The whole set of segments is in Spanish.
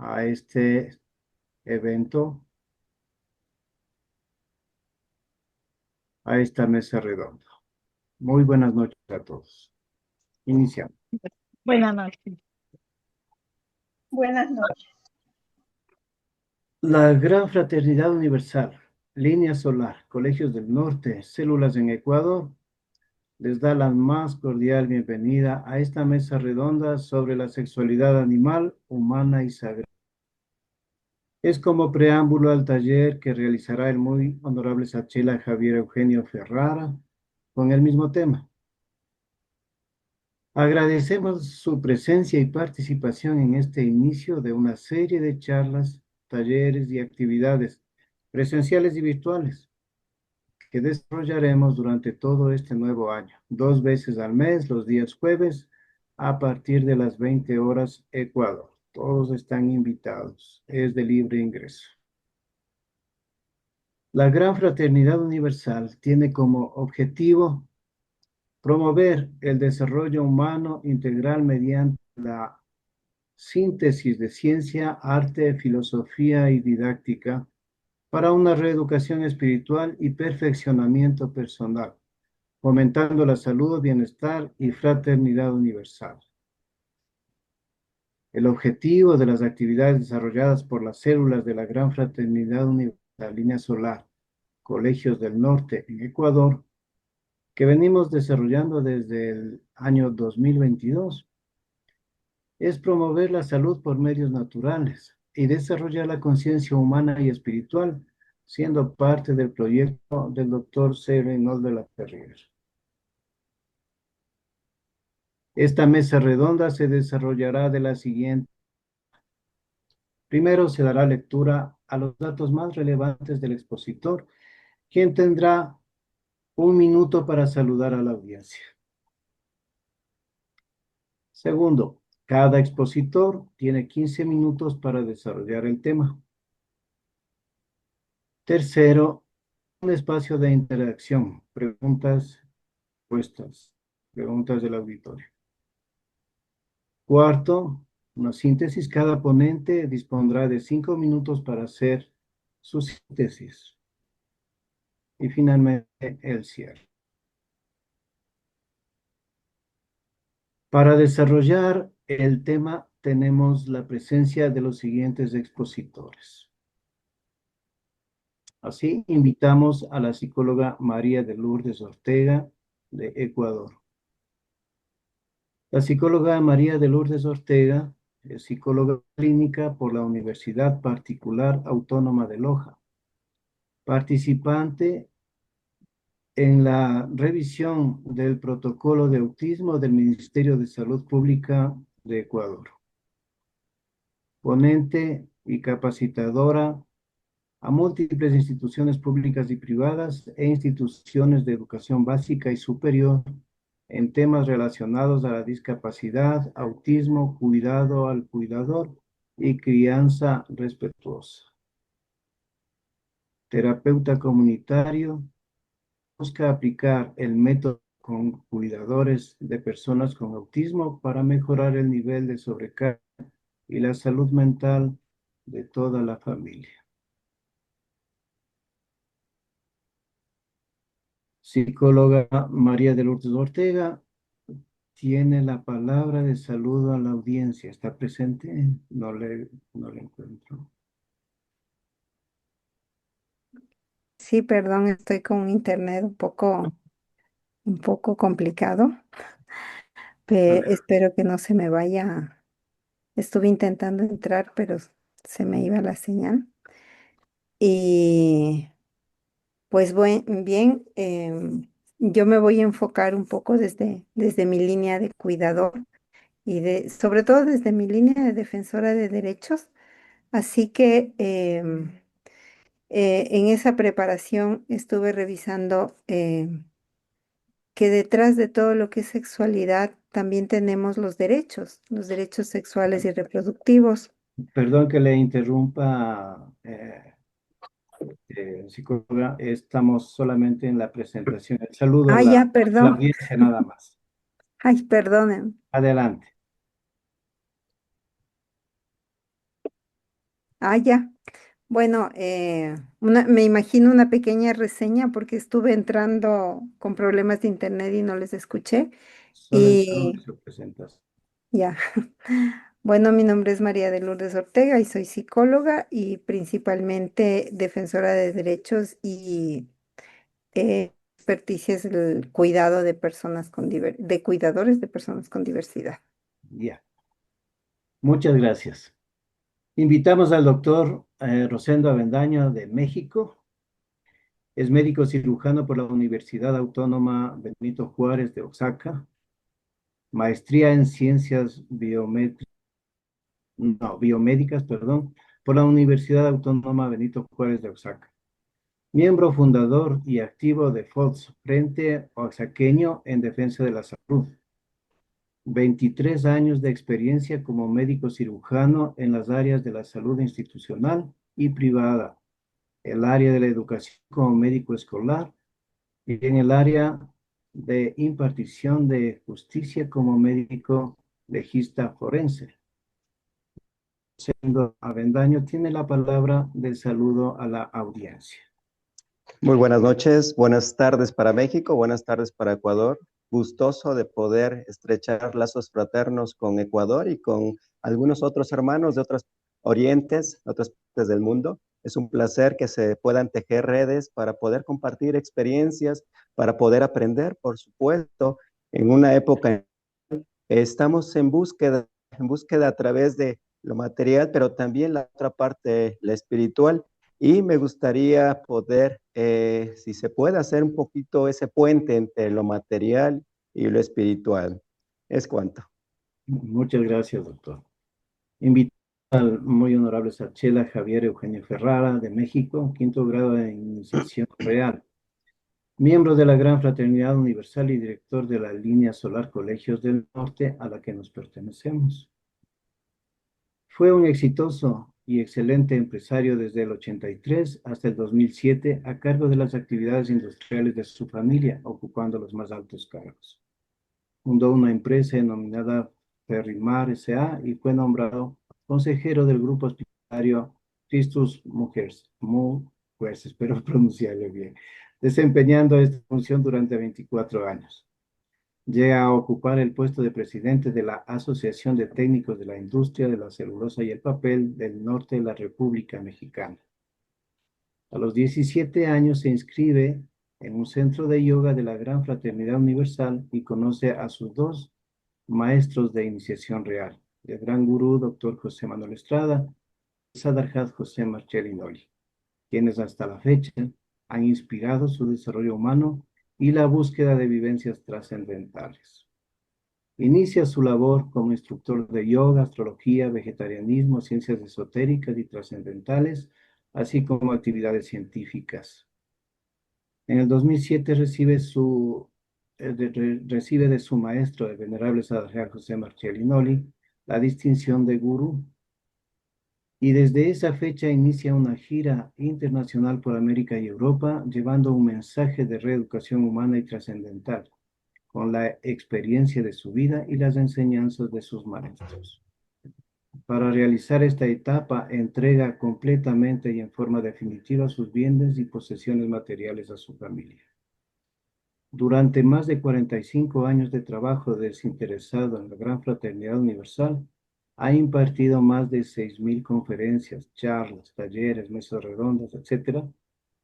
a este evento, a esta mesa redonda. Muy buenas noches a todos. Iniciamos. Buenas noches. Buenas noches. La Gran Fraternidad Universal, Línea Solar, Colegios del Norte, Células en Ecuador, les da la más cordial bienvenida a esta mesa redonda sobre la sexualidad animal, humana y sagrada. Es como preámbulo al taller que realizará el muy honorable Sachela Javier Eugenio Ferrara con el mismo tema. Agradecemos su presencia y participación en este inicio de una serie de charlas, talleres y actividades presenciales y virtuales que desarrollaremos durante todo este nuevo año, 2 veces al mes, los días jueves, a partir de las 20 horas Ecuador. Todos están invitados, es de libre ingreso. La Gran Fraternidad Universal tiene como objetivo promover el desarrollo humano integral mediante la síntesis de ciencia, arte, filosofía y didáctica para una reeducación espiritual y perfeccionamiento personal, fomentando la salud, bienestar y fraternidad universal. El objetivo de las actividades desarrolladas por las células de la Gran Fraternidad Universal, Línea Solar, Colegios del Norte en Ecuador, que venimos desarrollando desde el año 2022, es promover la salud por medios naturales y desarrollar la conciencia humana y espiritual, siendo parte del proyecto del doctor C. Reynold de la Ferrier. Esta mesa redonda se desarrollará de la siguiente. Primero se dará lectura a los datos más relevantes del expositor, quien tendrá 1 minuto para saludar a la audiencia. Segundo, cada expositor tiene 15 minutos para desarrollar el tema. Tercero, un espacio de interacción, preguntas, respuestas, preguntas del auditorio. Cuarto, una síntesis. Cada ponente dispondrá de 5 minutos para hacer su síntesis. Y finalmente, el cierre. Para desarrollar el tema, tenemos la presencia de los siguientes expositores. Así, invitamos a la psicóloga María de Lourdes Ortega, de Ecuador. La psicóloga María de Lourdes Ortega es psicóloga clínica por la Universidad Particular Autónoma de Loja, participante en la revisión del protocolo de autismo del Ministerio de Salud Pública de Ecuador. Ponente y capacitadora a múltiples instituciones públicas y privadas e instituciones de educación básica y superior en temas relacionados a la discapacidad, autismo, cuidado al cuidador y crianza respetuosa. Terapeuta comunitario, busca aplicar el método con cuidadores de personas con autismo para mejorar el nivel de sobrecarga y la salud mental de toda la familia. Psicóloga María de Lourdes Ortega tiene la palabra de saludo a la audiencia. ¿Está presente? No le encuentro. Sí, perdón, estoy con un internet un poco complicado. A ver, Espero que no se me vaya. Estuve intentando entrar, pero se me iba la señal. Y pues bien, yo me voy a enfocar un poco desde mi línea de cuidador sobre todo desde mi línea de defensora de derechos. Así que en esa preparación estuve revisando que detrás de todo lo que es sexualidad también tenemos los derechos sexuales y reproductivos. perdón que le interrumpa, psicóloga. Estamos solamente en la presentación. El saludo a Ah, la, ya, a la perdón. audiencia nada más. Ay, perdonen. Adelante. Ah, ya. Bueno, me imagino una pequeña reseña porque estuve entrando con problemas de internet y no les escuché. Solo el tono de Y su presentación. ya. Bueno, mi nombre es María de Lourdes Ortega y soy psicóloga y principalmente defensora de derechos y experticia es el cuidado de personas de cuidadores de personas con diversidad. Ya, muchas gracias. Invitamos al doctor Rosendo Avendaño de México. Es médico cirujano por la Universidad Autónoma Benito Juárez de Oaxaca, maestría en ciencias biomédicas, perdón, por la Universidad Autónoma Benito Juárez de Oaxaca. Miembro fundador y activo de FODS, Frente Oaxaqueño en Defensa de la Salud. 23 años de experiencia como médico cirujano en las áreas de la salud institucional y privada, el área de la educación como médico escolar y en el área de impartición de justicia como médico legista forense. Siendo Avendaño tiene la palabra del saludo a la audiencia. Muy buenas noches, buenas tardes para México, buenas tardes para Ecuador. Gustoso de poder estrechar lazos fraternos con Ecuador y con algunos otros hermanos de otros orientes, de otras partes del mundo. Es un placer que se puedan tejer redes para poder compartir experiencias, para poder aprender, por supuesto, en una época estamos en búsqueda a través de lo material, pero también la otra parte, la espiritual. Y me gustaría poder, si se puede, hacer un poquito ese puente entre lo material y lo espiritual. Es cuanto. Muchas gracias, doctor. Invito al muy honorable Sachela Javier Eugenio Ferrara de México, quinto grado de iniciación real, miembro de la Gran Fraternidad Universal y director de la Línea Solar Colegios del Norte a la que nos pertenecemos. Fue un exitoso y excelente empresario desde el 83 hasta el 2007 a cargo de las actividades industriales de su familia, ocupando los más altos cargos. Fundó una empresa denominada Ferrimar S.A. y fue nombrado consejero del grupo hospitalario Christus Mujeres, espero pronunciarlo bien, desempeñando esta función durante 24 años. Llega a ocupar el puesto de presidente de la Asociación de Técnicos de la Industria de la Celulosa y el Papel del Norte de la República Mexicana. A los 17 años se inscribe en un centro de yoga de la Gran Fraternidad Universal y conoce a sus dos maestros de iniciación real, el gran gurú Dr. José Manuel Estrada y Sadarjat José Marcelli Noli, quienes hasta la fecha han inspirado su desarrollo humano y la búsqueda de vivencias trascendentales. Inicia su labor como instructor de yoga, astrología, vegetarianismo, ciencias esotéricas y trascendentales, así como actividades científicas. En el 2007 recibe de su maestro, el venerable Sadhguru José Marcelli Noli, la distinción de gurú. Y desde esa fecha inicia una gira internacional por América y Europa, llevando un mensaje de reeducación humana y trascendental, con la experiencia de su vida y las enseñanzas de sus maestros. Para realizar esta etapa, entrega completamente y en forma definitiva sus bienes y posesiones materiales a su familia. Durante más de 45 años de trabajo desinteresado en la Gran Fraternidad Universal, ha impartido más de 6.000 conferencias, charlas, talleres, mesas redondas, etcétera,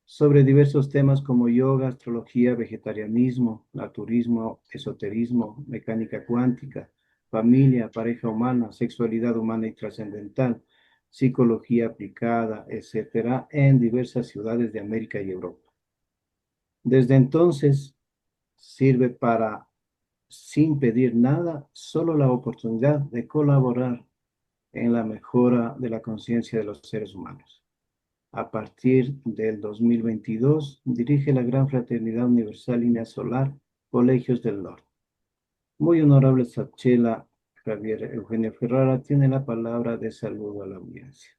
sobre diversos temas como yoga, astrología, vegetarianismo, naturismo, esoterismo, mecánica cuántica, familia, pareja humana, sexualidad humana y trascendental, psicología aplicada, etcétera, en diversas ciudades de América y Europa. Desde entonces, sirve para, sin pedir nada, solo la oportunidad de colaborar en la mejora de la conciencia de los seres humanos. A partir del 2022, dirige la Gran Fraternidad Universal Línea Solar, Colegios del Norte. Muy honorable Sachela Javier Eugenio Ferrara, tiene la palabra de saludo a la audiencia.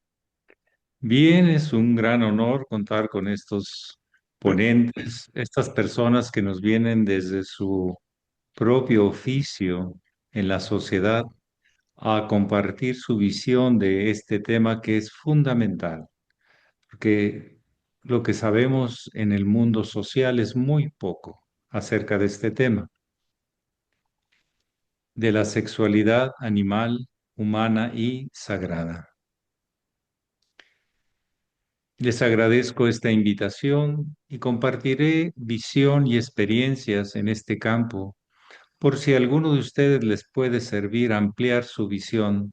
Bien, es un gran honor contar con estos ponentes, estas personas que nos vienen desde su propio oficio en la sociedad a compartir su visión de este tema que es fundamental, porque lo que sabemos en el mundo social es muy poco acerca de este tema, de la sexualidad animal, humana y sagrada. Les agradezco esta invitación y compartiré visión y experiencias en este campo por si a alguno de ustedes les puede servir ampliar su visión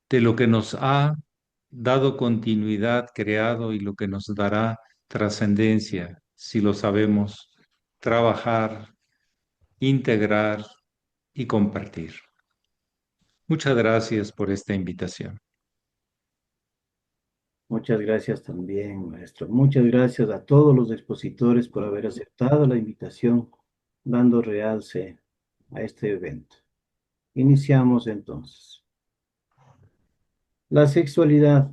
de lo que nos ha dado continuidad, creado y lo que nos dará trascendencia si lo sabemos trabajar, integrar y compartir. Muchas gracias por esta invitación. Muchas gracias también, maestro. Muchas gracias a todos los expositores por haber aceptado la invitación, dando realce a este evento. Iniciamos entonces. La sexualidad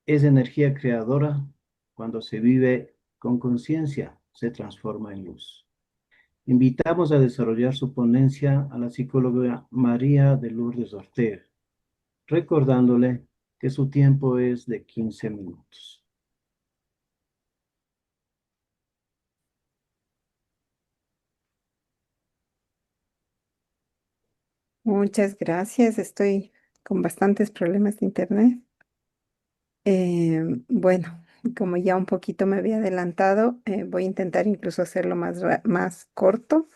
es energía creadora. Cuando se vive con conciencia, se transforma en luz. Invitamos a desarrollar su ponencia a la psicóloga María de Lourdes Ortega, recordándole que su tiempo es de 15 minutos. Muchas gracias. Estoy con bastantes problemas de internet. Bueno, como ya un poquito me había adelantado, voy a intentar incluso hacerlo más corto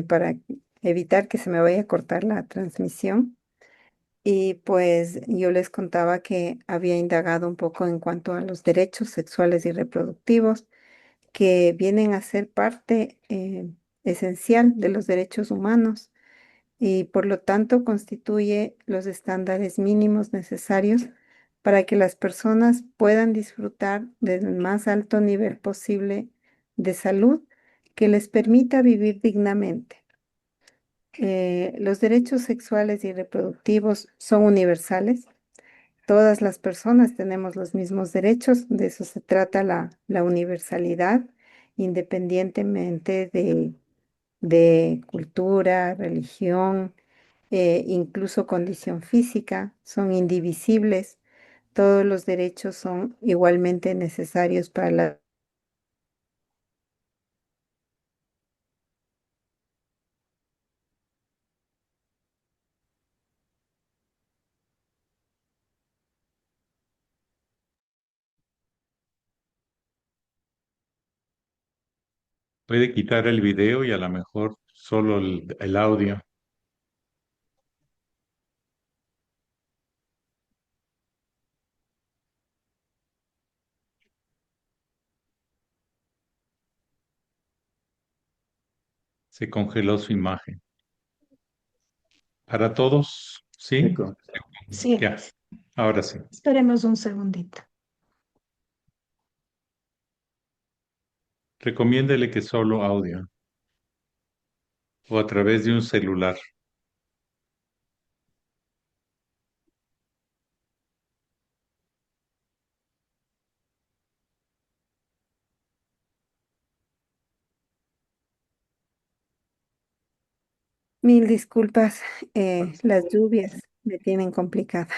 para evitar que se me vaya a cortar la transmisión. Y pues yo les contaba que había indagado un poco en cuanto a los derechos sexuales y reproductivos que vienen a ser parte esencial de los derechos humanos y por lo tanto constituye los estándares mínimos necesarios para que las personas puedan disfrutar del más alto nivel posible de salud que les permita vivir dignamente. Los derechos sexuales y reproductivos son universales. Todas las personas tenemos los mismos derechos, de eso se trata la universalidad, independientemente de cultura, religión, incluso condición física, son indivisibles. Todos los derechos son igualmente necesarios para la... Puede quitar el video y a lo mejor solo el audio. Se congeló su imagen. ¿Para todos? ¿Sí? Sí, Ya, ahora sí. esperemos un segundito. Recomiéndele que solo audio o a través de un celular. Mil disculpas, las lluvias me tienen complicada.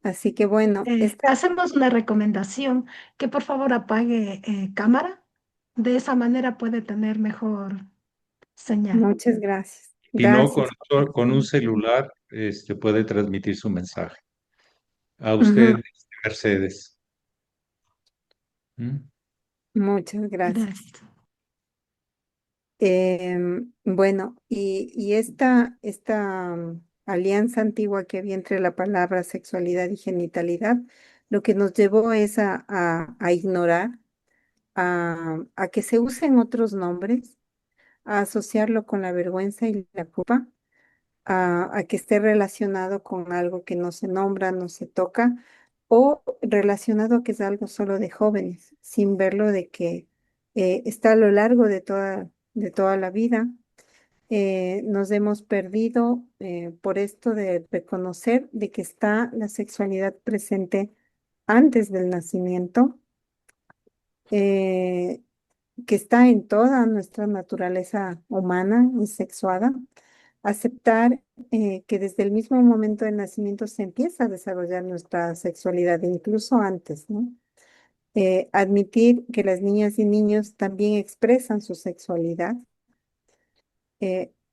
Así que bueno, Hacemos una recomendación que por favor apague cámara. De esa manera puede tener mejor señal. muchas gracias. Si no, Gracias. con un celular puede transmitir su mensaje. A usted, Ujú, Mercedes. ¿Mm? muchas gracias. Gracias. Bueno, y esta alianza antigua que había entre la palabra sexualidad y genitalidad, lo que nos llevó es a ignorar, a que se usen otros nombres, a asociarlo con la vergüenza y la culpa, a que esté relacionado con algo que no se nombra, no se toca, o relacionado a que es algo solo de jóvenes, sin verlo de que está a lo largo de toda la vida. Nos hemos perdido por esto de reconocer de que está la sexualidad presente antes del nacimiento, eh, que está en toda nuestra naturaleza humana y sexuada. aceptar que desde el mismo momento del nacimiento se empieza a desarrollar nuestra sexualidad, incluso antes, ¿no? Admitir que las niñas y niños también expresan su sexualidad,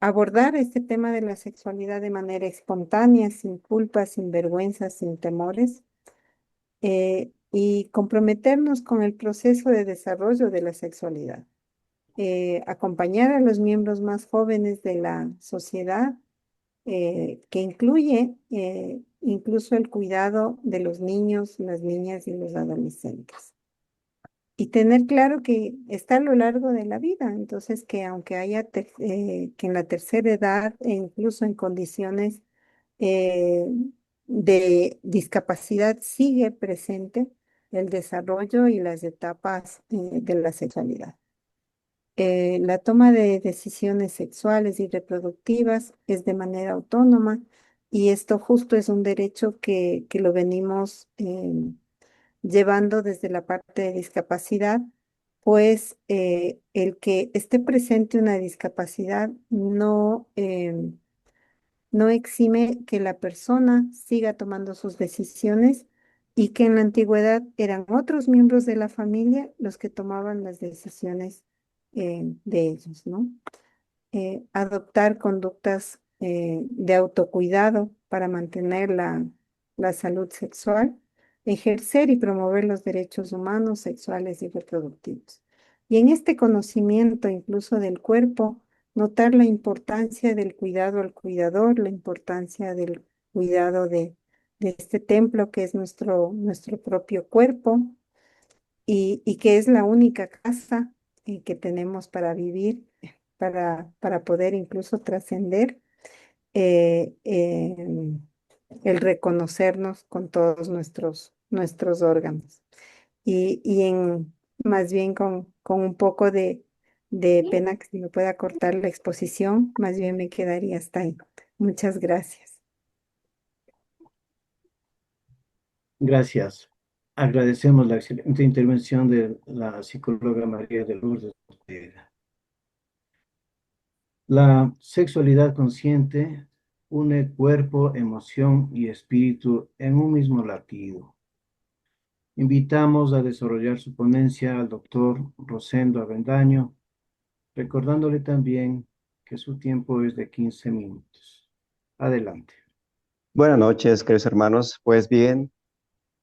abordar este tema de la sexualidad de manera espontánea, sin culpa, sin vergüenza, sin temores, y comprometernos con el proceso de desarrollo de la sexualidad. Acompañar a los miembros más jóvenes de la sociedad, que incluye incluso el cuidado de los niños, las niñas y los adolescentes. Y tener claro que está a lo largo de la vida, entonces que aunque haya que en la tercera edad e incluso en condiciones eh, de discapacidad sigue presente el desarrollo y las etapas de la sexualidad. La toma de decisiones sexuales y reproductivas es de manera autónoma y esto justo es un derecho que lo venimos llevando desde la parte de discapacidad, pues el que esté presente una discapacidad no exime que la persona siga tomando sus decisiones y que en la antigüedad eran otros miembros de la familia los que tomaban las decisiones de ellos, ¿no? Adoptar conductas de autocuidado para mantener la salud sexual, ejercer y promover los derechos humanos, sexuales y reproductivos. Y en este conocimiento incluso del cuerpo, notar la importancia del cuidado al cuidador, la importancia del cuidado de este templo que es nuestro propio cuerpo y que es la única casa que tenemos para vivir, para poder incluso trascender eh, eh, el reconocernos con todos nuestros órganos. Más bien con un poco de pena que se me pueda cortar la exposición, más bien me quedaría hasta ahí. Muchas gracias. Gracias. Agradecemos la excelente intervención de la psicóloga María de Lourdes Ortega. La sexualidad consciente une cuerpo, emoción y espíritu en un mismo latido. Invitamos a desarrollar su ponencia al doctor Rosendo Avendaño, recordándole también que su tiempo es de 15 minutos. Adelante. Buenas noches, queridos hermanos. Pues bien,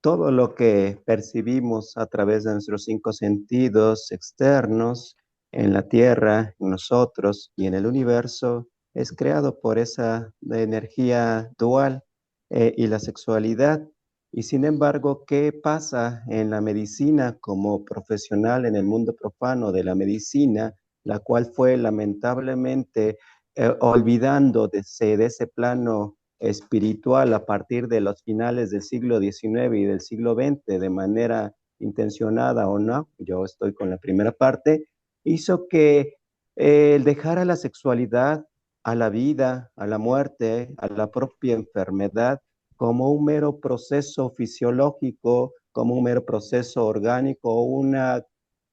todo lo que percibimos a través de nuestros 5 sentidos externos en la Tierra, en nosotros y en el universo es creado por esa energía dual y la sexualidad. Y sin embargo, ¿qué pasa en la medicina como profesional en el mundo profano de la medicina, la cual fue lamentablemente olvidando de ese plano espiritual a partir de los finales del siglo XIX y del siglo XX, de manera intencionada o no, yo estoy con la primera parte, hizo que el dejar a la sexualidad, a la vida, a la muerte, a la propia enfermedad, como un mero proceso fisiológico, como un mero proceso orgánico, una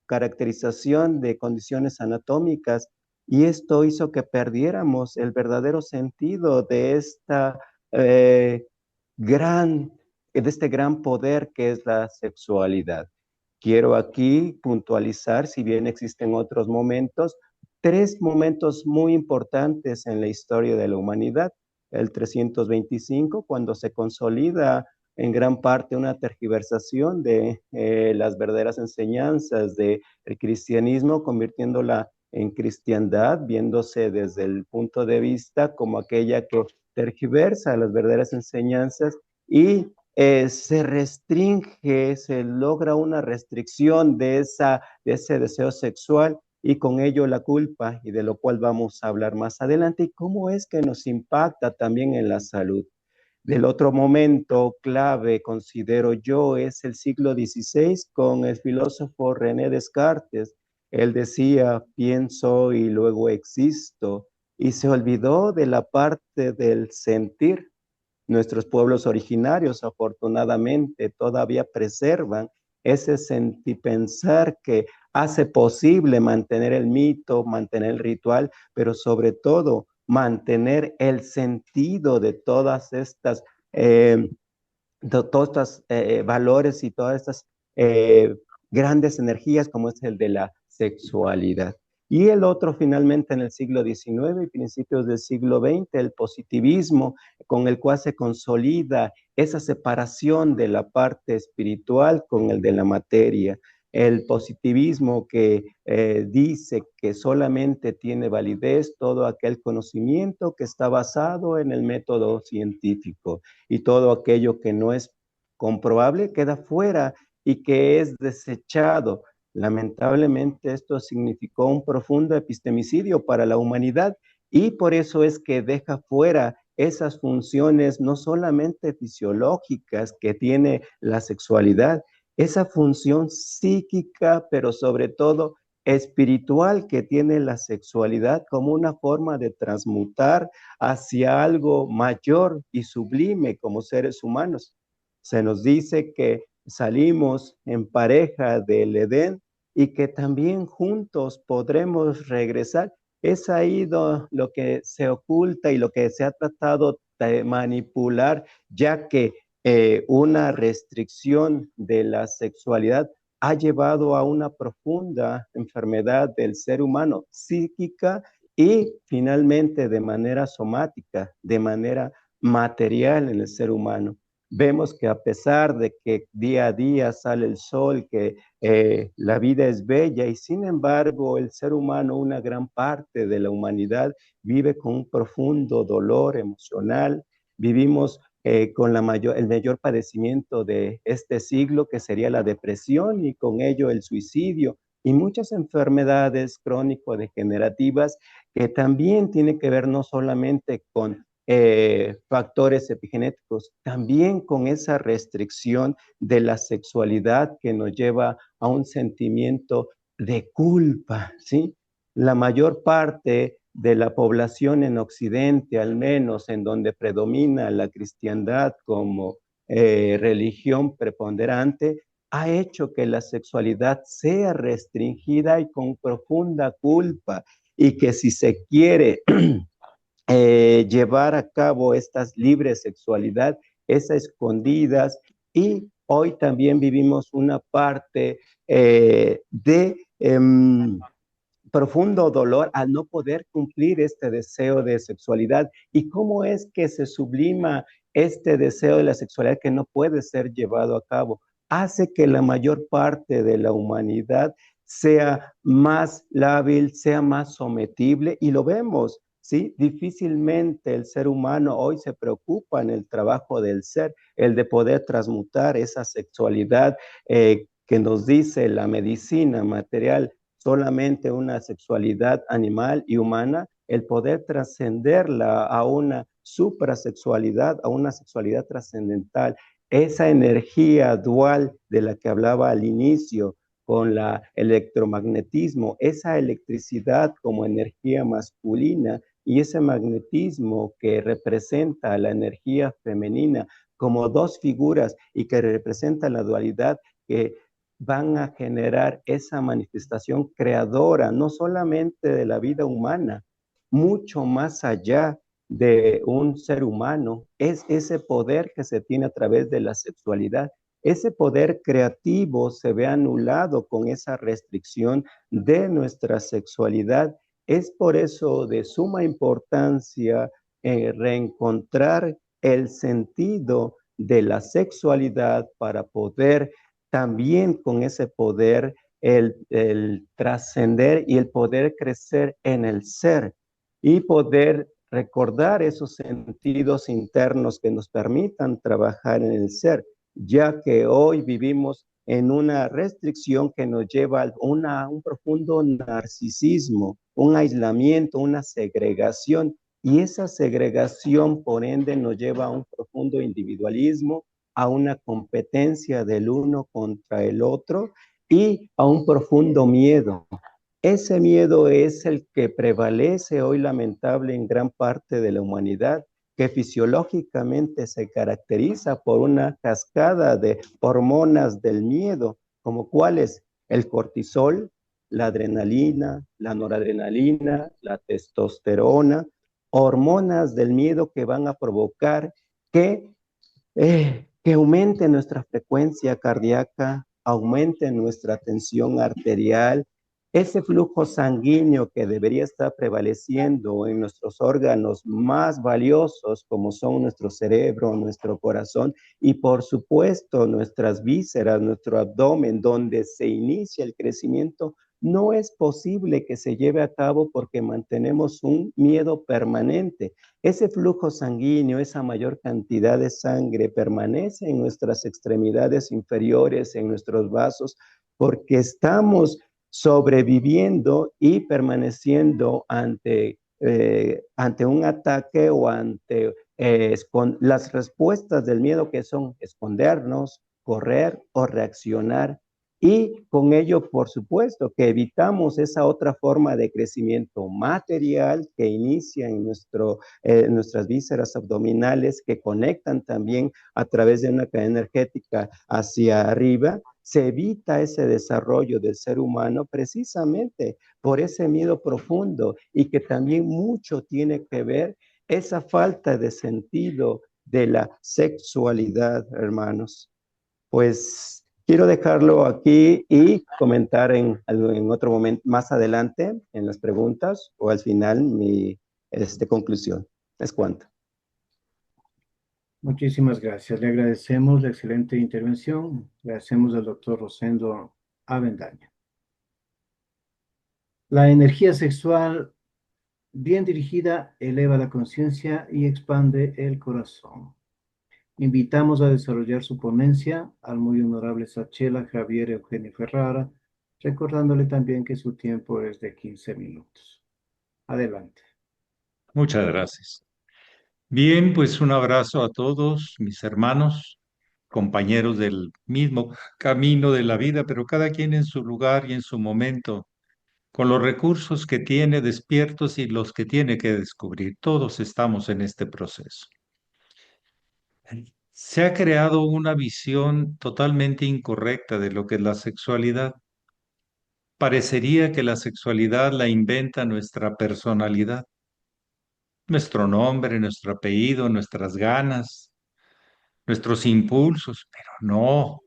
caracterización de condiciones anatómicas, y esto hizo que perdiéramos el verdadero sentido de eh, de este gran poder que es la sexualidad. Quiero aquí puntualizar, si bien existen otros momentos, 3 momentos muy importantes en la historia de la humanidad. El 325, cuando se consolida en gran parte una tergiversación de las verdaderas enseñanzas del cristianismo, convirtiéndola en cristiandad, viéndose desde el punto de vista como aquella que tergiversa las verdaderas enseñanzas y se restringe, se logra una restricción de ese deseo sexual y con ello la culpa, y de lo cual vamos a hablar más adelante, y cómo es que nos impacta también en la salud. Del otro momento clave, considero yo, es el siglo XVI con el filósofo René Descartes. Él decía, pienso y luego existo, y se olvidó de la parte del sentir. Nuestros pueblos originarios, afortunadamente, todavía preservan ese sentipensar que hace posible mantener el mito, mantener el ritual, pero sobre todo mantener el sentido de todas estas todos estos valores y todas estas eh, grandes energías como es el de la sexualidad. Y el otro finalmente en el siglo XIX y principios del siglo XX, el positivismo con el cual se consolida esa separación de la parte espiritual con el de la materia. El positivismo que dice que solamente tiene validez todo aquel conocimiento que está basado en el método científico y todo aquello que no es comprobable queda fuera y que es desechado. Lamentablemente esto significó un profundo epistemicidio para la humanidad y por eso es que deja fuera esas funciones no solamente fisiológicas que tiene la sexualidad, esa función psíquica, pero sobre todo espiritual que tiene la sexualidad como una forma de transmutar hacia algo mayor y sublime como seres humanos. Se nos dice que salimos en pareja del Edén y que también juntos podremos regresar. Es ahí lo que se oculta y lo que se ha tratado de manipular, ya que una restricción de la sexualidad ha llevado a una profunda enfermedad del ser humano, psíquica y finalmente de manera somática, de manera material en el ser humano. Vemos que a pesar de que día a día sale el sol, que la vida es bella y sin embargo el ser humano, una gran parte de la humanidad, vive con un profundo dolor emocional. Vivimos con el mayor padecimiento de este siglo, que sería la depresión y con ello el suicidio y muchas enfermedades crónico-degenerativas que también tienen que ver no solamente con factores epigenéticos, también con esa restricción de la sexualidad que nos lleva a un sentimiento de culpa, ¿sí? La mayor parte de la población en Occidente, al menos en donde predomina la cristiandad como religión preponderante, ha hecho que la sexualidad sea restringida y con profunda culpa, y que si se quiere llevar a cabo estas libres sexualidad, es a escondidas, y hoy también vivimos una parte de profundo dolor al no poder cumplir este deseo de sexualidad. ¿Y cómo es que se sublima este deseo de la sexualidad que no puede ser llevado a cabo? Hace que la mayor parte de la humanidad sea más lábil, sea más sometible, y lo vemos, ¿sí? Difícilmente el ser humano hoy se preocupa en el trabajo del ser, el de poder transmutar esa sexualidad que nos dice la medicina material, solamente una sexualidad animal y humana, el poder trascenderla a una suprasexualidad, a una sexualidad trascendental. Esa energía dual de la que hablaba al inicio, con la electromagnetismo, esa electricidad como energía masculina y ese magnetismo que representa la energía femenina como dos figuras y que representa la dualidad, que van a generar esa manifestación creadora, no solamente de la vida humana, mucho más allá de un ser humano, es ese poder que se tiene a través de la sexualidad. Ese poder creativo se ve anulado con esa restricción de nuestra sexualidad. Es por eso de suma importancia reencontrar el sentido de la sexualidad para poder también con ese poder el trascender y el poder crecer en el ser y poder recordar esos sentidos internos que nos permitan trabajar en el ser, ya que hoy vivimos en una restricción que nos lleva a un profundo narcisismo, un aislamiento, una segregación, y esa segregación por ende nos lleva a un profundo individualismo, a una competencia del uno contra el otro y a un profundo miedo. Ese miedo es el que prevalece hoy lamentable en gran parte de la humanidad, que fisiológicamente se caracteriza por una cascada de hormonas del miedo, como cuáles: el cortisol, la adrenalina, la noradrenalina, la testosterona, hormonas del miedo que van a provocar que aumente nuestra frecuencia cardíaca, aumente nuestra tensión arterial, ese flujo sanguíneo que debería estar prevaleciendo en nuestros órganos más valiosos, como son nuestro cerebro, nuestro corazón y por supuesto nuestras vísceras, nuestro abdomen, donde se inicia el crecimiento, no es posible que se lleve a cabo porque mantenemos un miedo permanente. Ese flujo sanguíneo, esa mayor cantidad de sangre permanece en nuestras extremidades inferiores, en nuestros vasos, porque estamos sobreviviendo y permaneciendo ante un ataque o ante las respuestas del miedo que son escondernos, correr o reaccionar. Y con ello, por supuesto, que evitamos esa otra forma de crecimiento material que inicia en nuestras vísceras abdominales, que conectan también a través de una cadena energética hacia arriba. Se evita ese desarrollo del ser humano precisamente por ese miedo profundo y que también mucho tiene que ver esa falta de sentido de la sexualidad, hermanos. Pues quiero dejarlo aquí y comentar en otro momento, más adelante, en las preguntas o al final mi conclusión. Es cuanto. Muchísimas gracias. Le agradecemos la excelente intervención. Le agradecemos al doctor Rosendo Avendaño. La energía sexual bien dirigida eleva la conciencia y expande el corazón. Invitamos a desarrollar su ponencia al muy honorable Sachela Javier Eugenio Ferrara, recordándole también que su tiempo es de 15 minutos. Adelante. Muchas gracias. Bien, pues un abrazo a todos mis hermanos, compañeros del mismo camino de la vida, pero cada quien en su lugar y en su momento, con los recursos que tiene despiertos y los que tiene que descubrir. Todos estamos en este proceso. Se ha creado una visión totalmente incorrecta de lo que es la sexualidad. Parecería que la sexualidad la inventa nuestra personalidad, nuestro nombre, nuestro apellido, nuestras ganas, nuestros impulsos, pero no,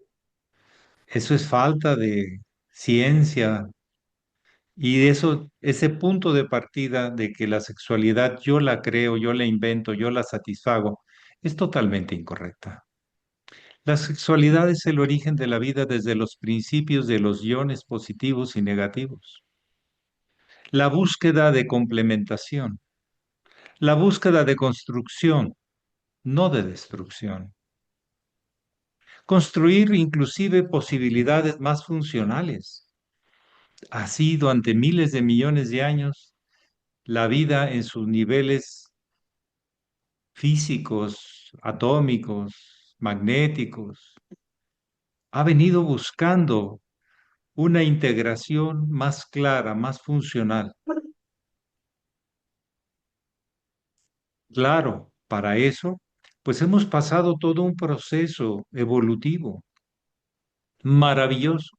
eso es falta de ciencia y de eso, ese punto de partida de que la sexualidad yo la creo, yo la invento, yo la satisfago, es totalmente incorrecta. La sexualidad es el origen de la vida desde los principios de los iones positivos y negativos. La búsqueda de complementación, la búsqueda de construcción, no de destrucción. Construir inclusive posibilidades más funcionales. Ha sido durante miles de millones de años la vida en sus niveles físicos, atómicos, magnéticos. Ha venido buscando una integración más clara, más funcional. Claro, para eso, pues hemos pasado todo un proceso evolutivo maravilloso.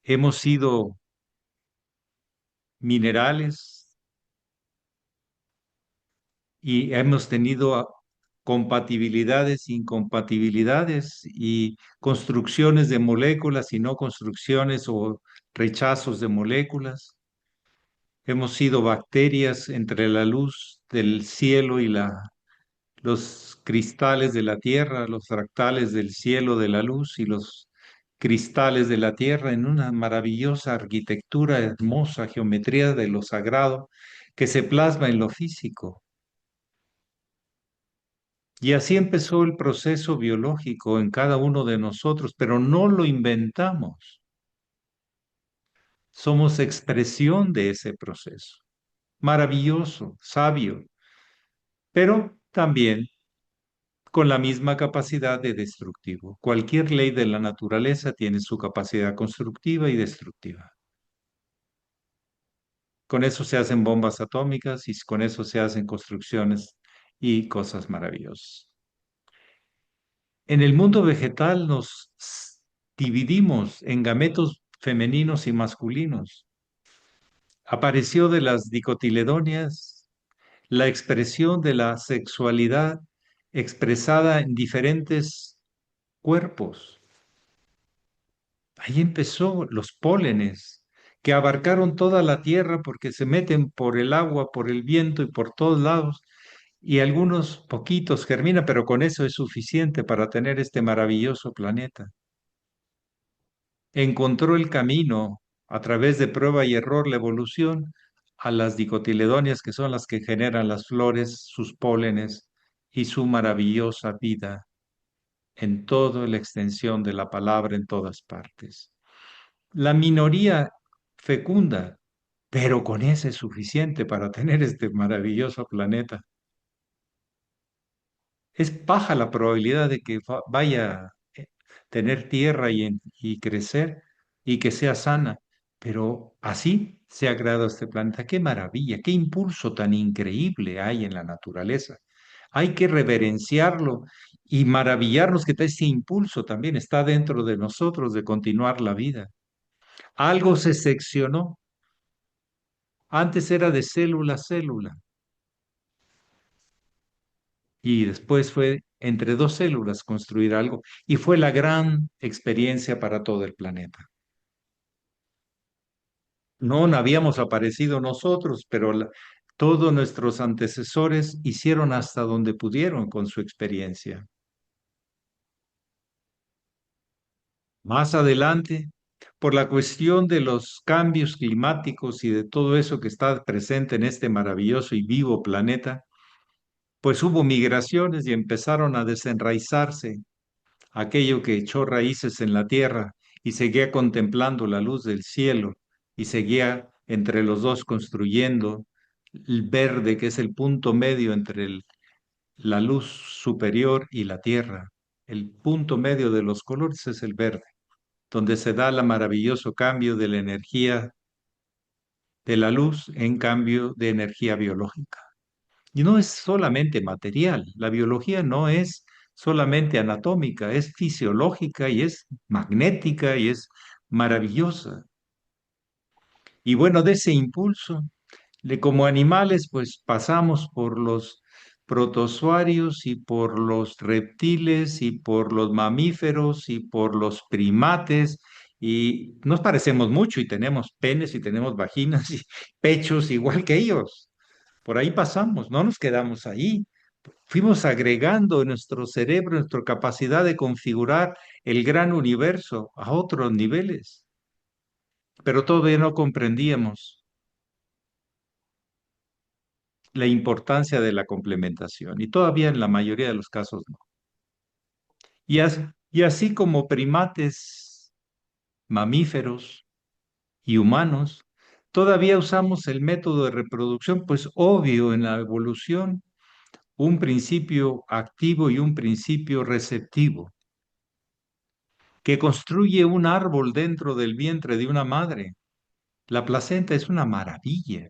Hemos sido minerales y hemos tenido compatibilidades, incompatibilidades y construcciones de moléculas y no construcciones o rechazos de moléculas. Hemos sido bacterias entre la luz del cielo y los cristales de la tierra, los fractales del cielo de la luz y los cristales de la tierra en una maravillosa arquitectura, hermosa geometría de lo sagrado que se plasma en lo físico. Y así empezó el proceso biológico en cada uno de nosotros, pero no lo inventamos. Somos expresión de ese proceso. Maravilloso, sabio, pero también con la misma capacidad de destructivo. Cualquier ley de la naturaleza tiene su capacidad constructiva y destructiva. Con eso se hacen bombas atómicas y con eso se hacen construcciones y cosas maravillosas. En el mundo vegetal nos dividimos en gametos femeninos y masculinos. Apareció de las dicotiledonias la expresión de la sexualidad expresada en diferentes cuerpos. Ahí empezó los pólenes que abarcaron toda la tierra porque se meten por el agua, por el viento y por todos lados. Y algunos poquitos germinan, pero con eso es suficiente para tener este maravilloso planeta. Encontró el camino a través de prueba y error, la evolución, a las dicotiledonias que son las que generan las flores, sus pólenes y su maravillosa vida en toda la extensión de la palabra en todas partes. La minoría fecunda, pero con ese es suficiente para tener este maravilloso planeta. Es baja la probabilidad de que vaya a tener tierra y crecer y que sea sana, pero así se ha creado este planeta. Qué maravilla, qué impulso tan increíble hay en la naturaleza. Hay que reverenciarlo y maravillarnos que ese impulso también está dentro de nosotros de continuar la vida. Algo se seccionó. Antes era de célula a célula y después fue entre dos células construir algo y fue la gran experiencia para todo el planeta. No habíamos aparecido nosotros, pero todos nuestros antecesores hicieron hasta donde pudieron con su experiencia. Más adelante, por la cuestión de los cambios climáticos y de todo eso que está presente en este maravilloso y vivo planeta, pues hubo migraciones y empezaron a desenraizarse aquello que echó raíces en la tierra y seguía contemplando la luz del cielo y seguía entre los dos construyendo el verde, que es el punto medio entre la luz superior y la tierra. El punto medio de los colores es el verde, donde se da el maravilloso cambio de la energía de la luz en cambio de energía biológica. Y no es solamente material, la biología no es solamente anatómica, es fisiológica y es magnética y es maravillosa. Y bueno, de ese impulso, como animales, pues pasamos por los protozoarios y por los reptiles y por los mamíferos y por los primates y nos parecemos mucho y tenemos penes y tenemos vaginas y pechos igual que ellos. Por ahí pasamos, no nos quedamos ahí. Fuimos agregando en nuestro cerebro nuestra capacidad de configurar el gran universo a otros niveles, pero todavía no comprendíamos la importancia de la complementación y todavía en la mayoría de los casos no. Y así como primates, mamíferos y humanos, todavía usamos el método de reproducción, pues obvio en la evolución un principio activo y un principio receptivo, que construye un árbol dentro del vientre de una madre. La placenta es una maravilla.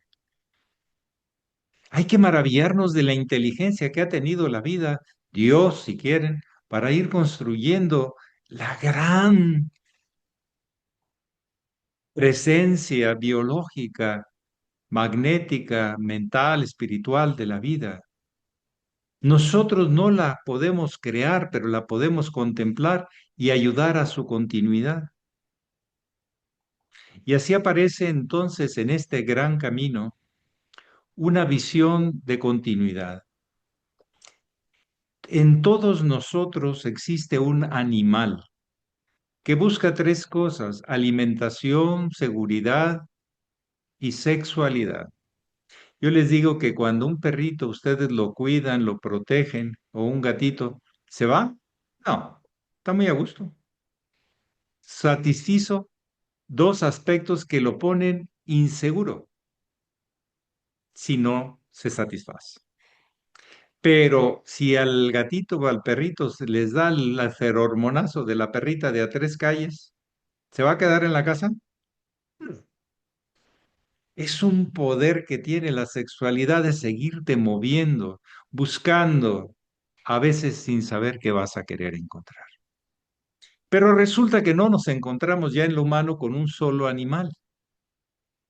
Hay que maravillarnos de la inteligencia que ha tenido la vida, Dios, si quieren, para ir construyendo la gran presencia biológica, magnética, mental, espiritual de la vida. Nosotros no la podemos crear, pero la podemos contemplar y ayudar a su continuidad. Y así aparece entonces en este gran camino una visión de continuidad. En todos nosotros existe un animal que busca tres cosas: alimentación, seguridad y sexualidad. Yo les digo que cuando un perrito ustedes lo cuidan, lo protegen, o un gatito, ¿se va? No, está muy a gusto. Satisfizo dos aspectos que lo ponen inseguro si no se satisface. Pero si al gatito o al perrito se les da el ferormonazo de la perrita de a tres calles, ¿se va a quedar en la casa? Es un poder que tiene la sexualidad de seguirte moviendo, buscando, a veces sin saber qué vas a querer encontrar. Pero resulta que no nos encontramos ya en lo humano con un solo animal.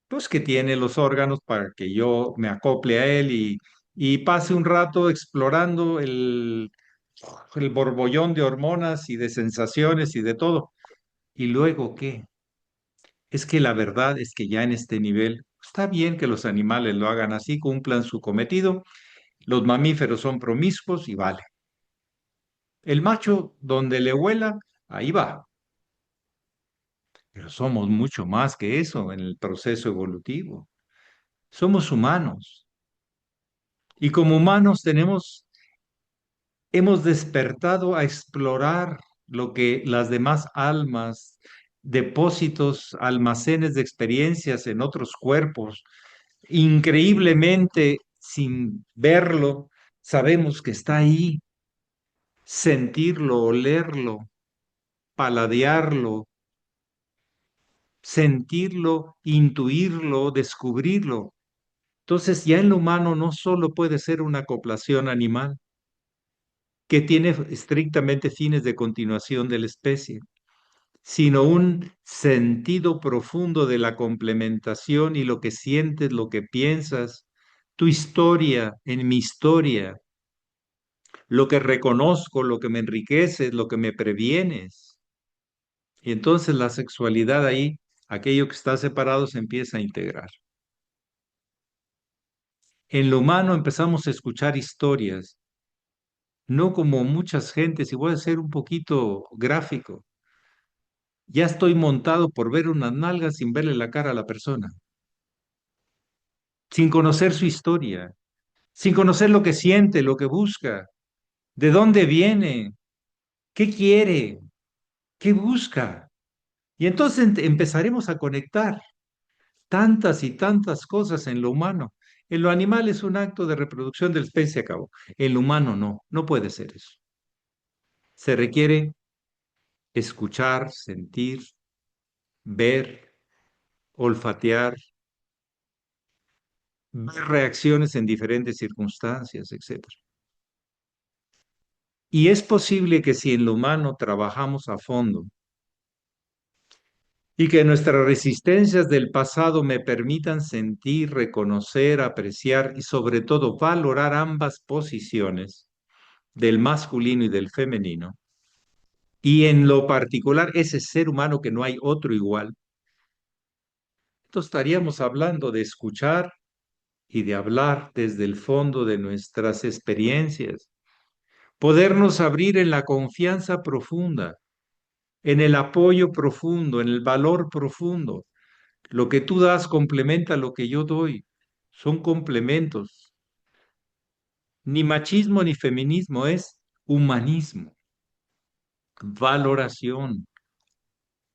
pues que tiene los órganos para que yo me acople a él y pase un rato explorando el borbollón de hormonas y de sensaciones y de todo. ¿Y luego qué? Es que la verdad es que ya en este nivel está bien que los animales lo hagan así, cumplan su cometido. Los mamíferos son promiscuos y vale. El macho, donde le huela, ahí va. Pero somos mucho más que eso en el proceso evolutivo. Somos humanos. Y como humanos hemos despertado a explorar lo que las demás almas, depósitos, almacenes de experiencias en otros cuerpos, increíblemente sin verlo, sabemos que está ahí, sentirlo, olerlo, paladearlo, sentirlo, intuirlo, descubrirlo. Entonces ya en lo humano no solo puede ser una acoplación animal, que tiene estrictamente fines de continuación de la especie, sino un sentido profundo de la complementación y lo que sientes, lo que piensas, tu historia en mi historia, lo que reconozco, lo que me enriqueces, lo que me previenes. Y entonces la sexualidad ahí, aquello que está separado, se empieza a integrar. En lo humano empezamos a escuchar historias, no como muchas gentes, y voy a ser un poquito gráfico. Ya estoy montado por ver unas nalgas sin verle la cara a la persona, sin conocer su historia, sin conocer lo que siente, lo que busca, de dónde viene, qué quiere, qué busca. Y entonces empezaremos a conectar tantas y tantas cosas en lo humano. En lo animal es un acto de reproducción del especie a cabo. En lo humano no, no puede ser eso. Se requiere escuchar, sentir, ver, olfatear, ver reacciones en diferentes circunstancias, etcétera. Y es posible que si en lo humano trabajamos a fondo y que nuestras resistencias del pasado me permitan sentir, reconocer, apreciar y sobre todo valorar ambas posiciones del masculino y del femenino, y en lo particular ese ser humano que no hay otro igual, entonces estaríamos hablando de escuchar y de hablar desde el fondo de nuestras experiencias, podernos abrir en la confianza profunda, en el apoyo profundo, en el valor profundo. Lo que tú das complementa lo que yo doy. Son complementos. Ni machismo ni feminismo, es humanismo, valoración,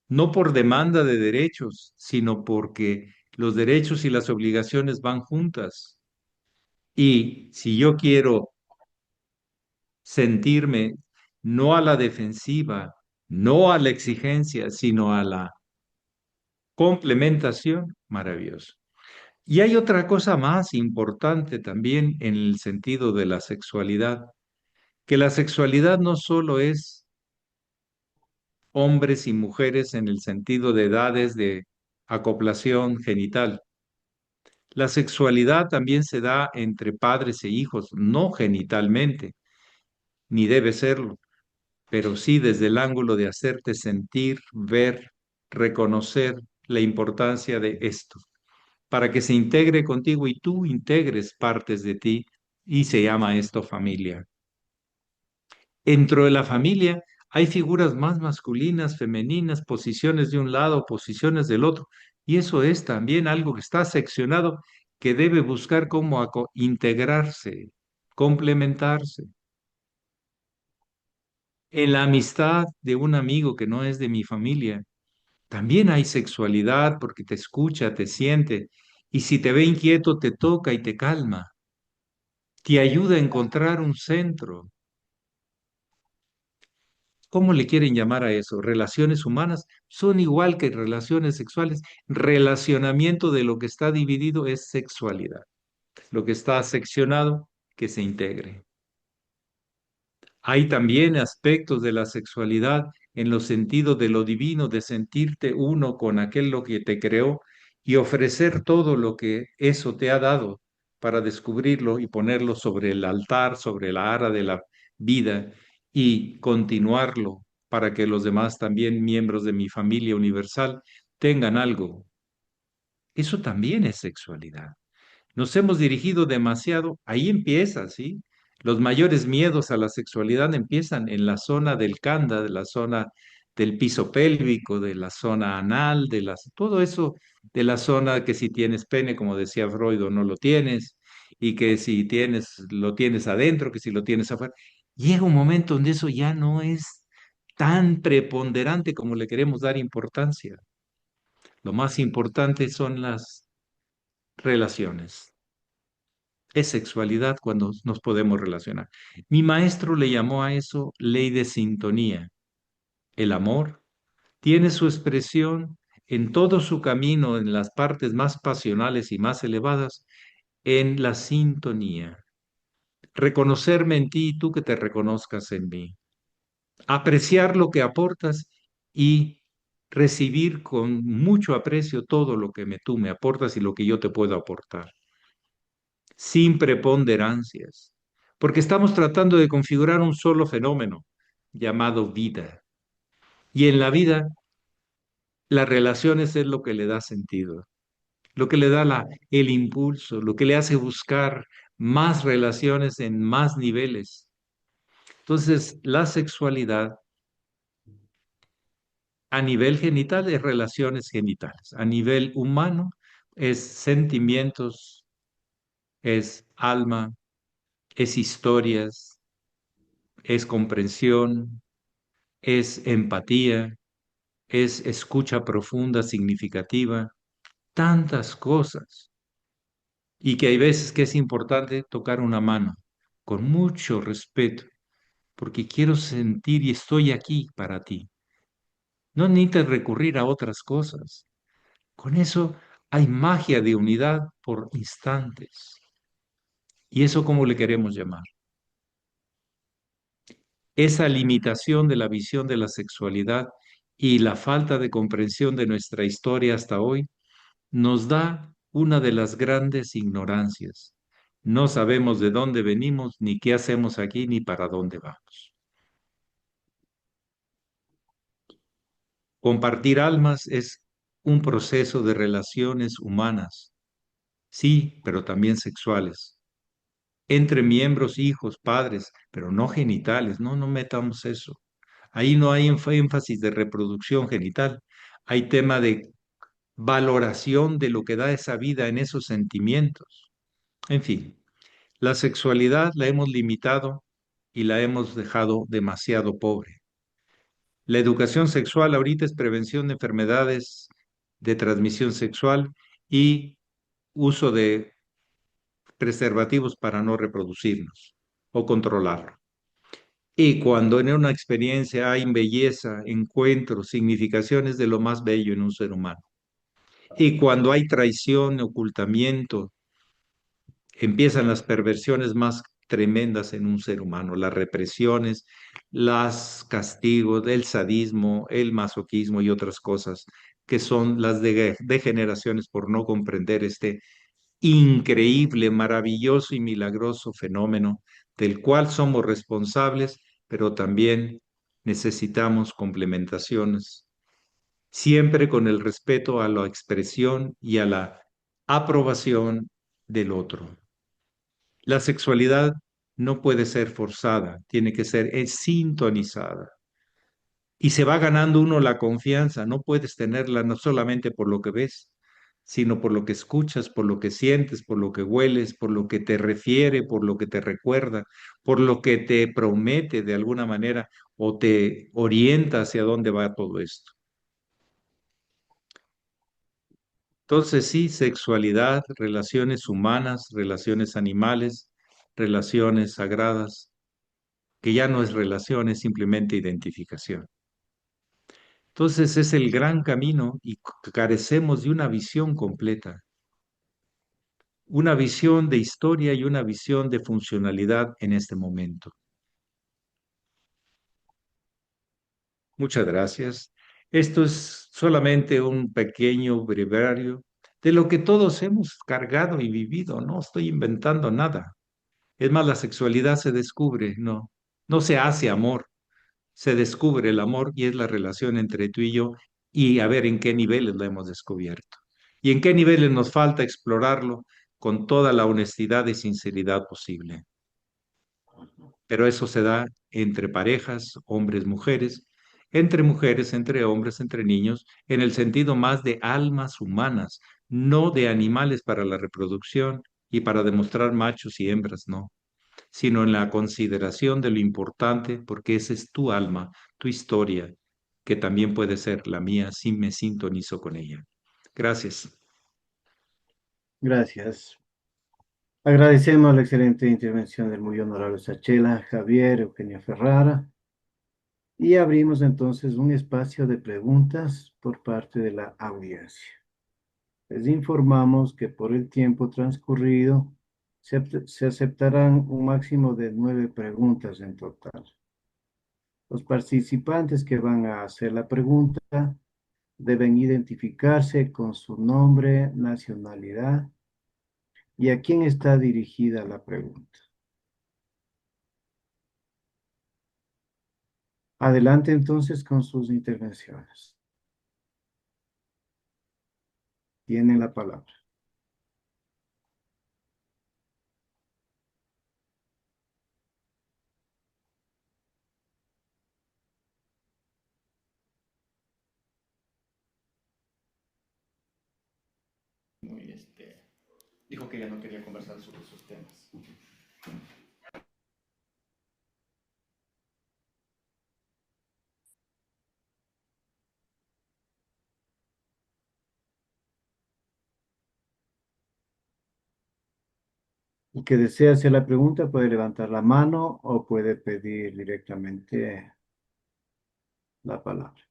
no por demanda de derechos, sino porque los derechos y las obligaciones van juntas. Y si yo quiero sentirme no a la defensiva, no a la exigencia, sino a la complementación, maravilloso. Y hay otra cosa más importante también en el sentido de la sexualidad, que la sexualidad no solo es hombres y mujeres en el sentido de edades de acoplación genital. La sexualidad también se da entre padres e hijos, no genitalmente, ni debe serlo, pero sí desde el ángulo de hacerte sentir, ver, reconocer la importancia de esto, para que se integre contigo y tú integres partes de ti, y se llama esto familia. Dentro de la familia hay figuras más masculinas, femeninas, posiciones de un lado, posiciones del otro, y eso es también algo que está seccionado, que debe buscar cómo integrarse, complementarse. En la amistad de un amigo que no es de mi familia, también hay sexualidad porque te escucha, te siente, y si te ve inquieto, te toca y te calma, te ayuda a encontrar un centro. ¿Cómo le quieren llamar a eso? Relaciones humanas son igual que relaciones sexuales. Relacionamiento de lo que está dividido es sexualidad. Lo que está seccionado, que se integre. Hay también aspectos de la sexualidad en los sentidos de lo divino, de sentirte uno con aquel lo que te creó y ofrecer todo lo que eso te ha dado para descubrirlo y ponerlo sobre el altar, sobre la ara de la vida y continuarlo para que los demás también miembros de mi familia universal tengan algo. Eso también es sexualidad. Nos hemos dirigido demasiado, ahí empieza, ¿sí? Los mayores miedos a la sexualidad empiezan en la zona del canda, de la zona del piso pélvico, de la zona anal, todo eso, de la zona que si tienes pene, como decía Freud, o no lo tienes, y que si tienes, lo tienes adentro, que si lo tienes afuera. Llega un momento donde eso ya no es tan preponderante como le queremos dar importancia. Lo más importante son las relaciones. Es sexualidad cuando nos podemos relacionar. Mi maestro le llamó a eso ley de sintonía. El amor tiene su expresión en todo su camino, en las partes más pasionales y más elevadas, en la sintonía. Reconocerme en ti y tú que te reconozcas en mí. Apreciar lo que aportas y recibir con mucho aprecio todo lo que tú me aportas y lo que yo te puedo aportar, sin preponderancias, porque estamos tratando de configurar un solo fenómeno llamado vida. Y en la vida, las relaciones es lo que le da sentido, lo que le da el impulso, lo que le hace buscar más relaciones en más niveles. Entonces, la sexualidad a nivel genital es relaciones genitales, a nivel humano es sentimientos, es alma, es historias, es comprensión, es empatía, es escucha profunda, significativa, tantas cosas. Y que hay veces que es importante tocar una mano con mucho respeto, porque quiero sentir y estoy aquí para ti. No necesitas recurrir a otras cosas. Con eso hay magia de unidad por instantes. ¿Y eso cómo le queremos llamar? Esa limitación de la visión de la sexualidad y la falta de comprensión de nuestra historia hasta hoy nos da una de las grandes ignorancias. No sabemos de dónde venimos, ni qué hacemos aquí, ni para dónde vamos. Compartir almas es un proceso de relaciones humanas, sí, pero también sexuales, entre miembros, hijos, padres, pero no genitales, no metamos eso. Ahí no hay énfasis de reproducción genital, hay tema de valoración de lo que da esa vida en esos sentimientos. En fin, la sexualidad la hemos limitado y la hemos dejado demasiado pobre. La educación sexual ahorita es prevención de enfermedades de transmisión sexual y uso de preservativos para no reproducirnos o controlarlo. Y cuando en una experiencia hay belleza, encuentros, significaciones de lo más bello en un ser humano. Y cuando hay traición, ocultamiento, empiezan las perversiones más tremendas en un ser humano, las represiones, los castigos, el sadismo, el masoquismo y otras cosas que son las degeneraciones por no comprender este increíble, maravilloso y milagroso fenómeno del cual somos responsables, pero también necesitamos complementaciones, siempre con el respeto a la expresión y a la aprobación del otro. La sexualidad no puede ser forzada, tiene que ser sintonizada. Y se va ganando uno la confianza, no puedes tenerla no solamente por lo que ves, sino por lo que escuchas, por lo que sientes, por lo que hueles, por lo que te refiere, por lo que te recuerda, por lo que te promete de alguna manera o te orienta hacia dónde va todo esto. Entonces sí, sexualidad, relaciones humanas, relaciones animales, relaciones sagradas, que ya no es relación, es simplemente identificación. Entonces es el gran camino y carecemos de una visión completa, una visión de historia y una visión de funcionalidad en este momento. Muchas gracias. Esto es solamente un pequeño breviario de lo que todos hemos cargado y vivido. No estoy inventando nada. Es más, la sexualidad se descubre, no, no se hace amor, se descubre el amor y es la relación entre tú y yo y a ver en qué niveles lo hemos descubierto y en qué niveles nos falta explorarlo con toda la honestidad y sinceridad posible. Pero eso se da entre parejas, hombres, mujeres, entre hombres, entre niños, en el sentido más de almas humanas, no de animales para la reproducción y para demostrar machos y hembras, no, sino en la consideración de lo importante, porque esa es tu alma, tu historia, que también puede ser la mía si me sintonizo con ella. Gracias. Gracias. Agradecemos la excelente intervención del muy honorable Sachela, Javier, Eugenia Ferrara, y abrimos entonces un espacio de preguntas por parte de la audiencia. Les informamos que por el tiempo transcurrido se aceptarán un máximo de 9 preguntas en total. Los participantes que van a hacer la pregunta deben identificarse con su nombre, nacionalidad y a quién está dirigida la pregunta. Adelante entonces con sus intervenciones. Tienen la palabra. y dijo que ya no quería conversar sobre esos temas. El que desea hacer la pregunta puede levantar la mano o puede pedir directamente la palabra.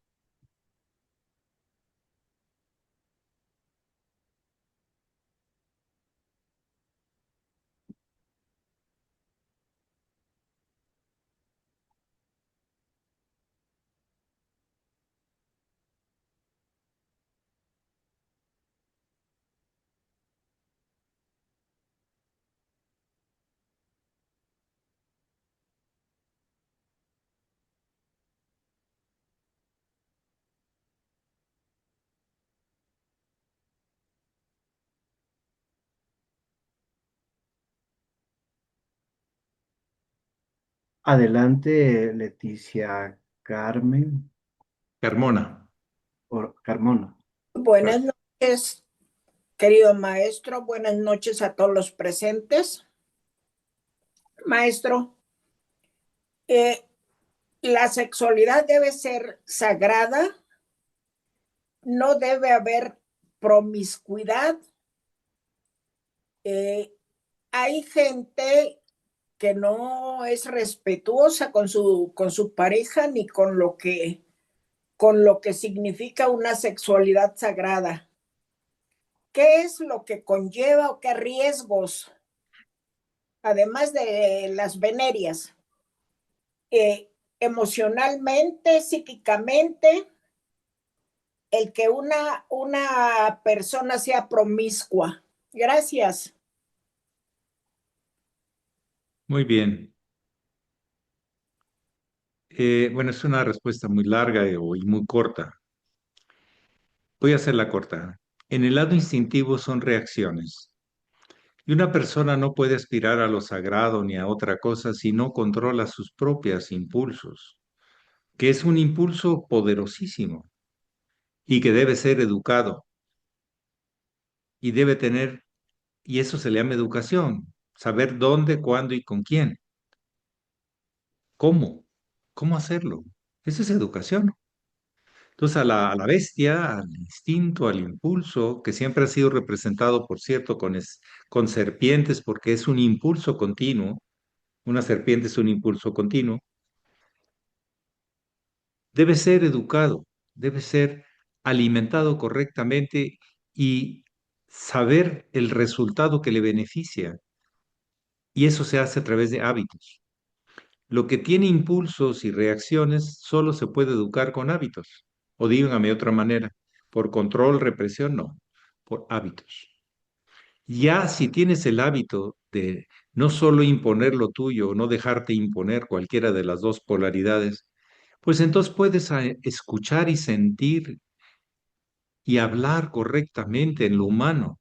Adelante, Leticia Carmen Carmona. o Carmona. Buenas noches, querido maestro. Buenas noches a todos los presentes. Maestro, eh, la sexualidad debe ser sagrada, no debe haber promiscuidad. Hay gente que no es respetuosa con su pareja ni con lo que significa una sexualidad sagrada. ¿Qué es lo que conlleva o qué riesgos, además de las venerias, emocionalmente, psíquicamente, el que una persona sea promiscua? Gracias. Muy bien. Bueno, es una respuesta muy larga y muy corta. Voy a hacerla corta. En el lado instintivo son reacciones. Y una persona no puede aspirar a lo sagrado ni a otra cosa si no controla sus propios impulsos, que es un impulso poderosísimo y que debe ser educado y debe tener, y eso se le llama educación, saber dónde, cuándo y con quién. ¿Cómo? ¿Cómo hacerlo? Eso es educación. Entonces, a la bestia, al instinto, al impulso, que siempre ha sido representado, por cierto, con serpientes, porque es un impulso continuo, una serpiente es un impulso continuo, debe ser educado, debe ser alimentado correctamente y saber el resultado que le beneficia. Y eso se hace a través de hábitos. Lo que tiene impulsos y reacciones solo se puede educar con hábitos. O díganme de otra manera, por control, represión, no. por hábitos. Ya si tienes el hábito de no solo imponer lo tuyo o no dejarte imponer cualquiera de las dos polaridades, pues entonces puedes escuchar y sentir y hablar correctamente en lo humano.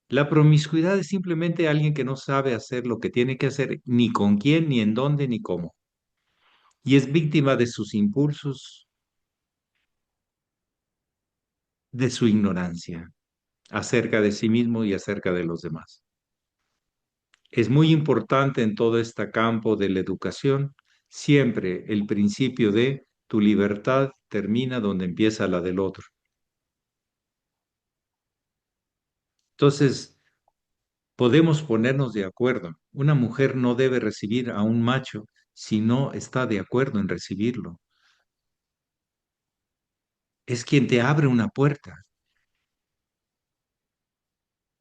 La promiscuidad es simplemente alguien que no sabe hacer lo que tiene que hacer, ni con quién, ni en dónde, ni cómo. Y es víctima de sus impulsos, de su ignorancia acerca de sí mismo y acerca de los demás. Es muy importante en todo este campo de la educación, siempre el principio de tu libertad termina donde empieza la del otro. Entonces, podemos ponernos de acuerdo. Una mujer no debe recibir a un macho si no está de acuerdo en recibirlo. Es quien te abre una puerta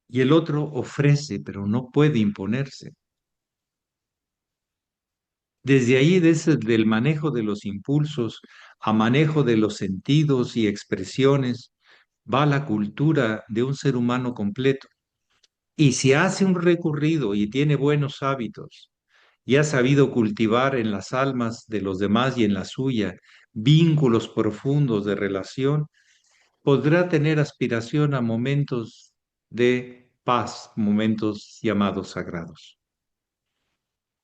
y el otro ofrece, pero no puede imponerse. Desde ahí, del manejo de los impulsos a manejo de los sentidos y expresiones, va la cultura de un ser humano completo. Y si hace un recorrido y tiene buenos hábitos y ha sabido cultivar en las almas de los demás y en la suya vínculos profundos de relación, podrá tener aspiración a momentos de paz, momentos llamados sagrados.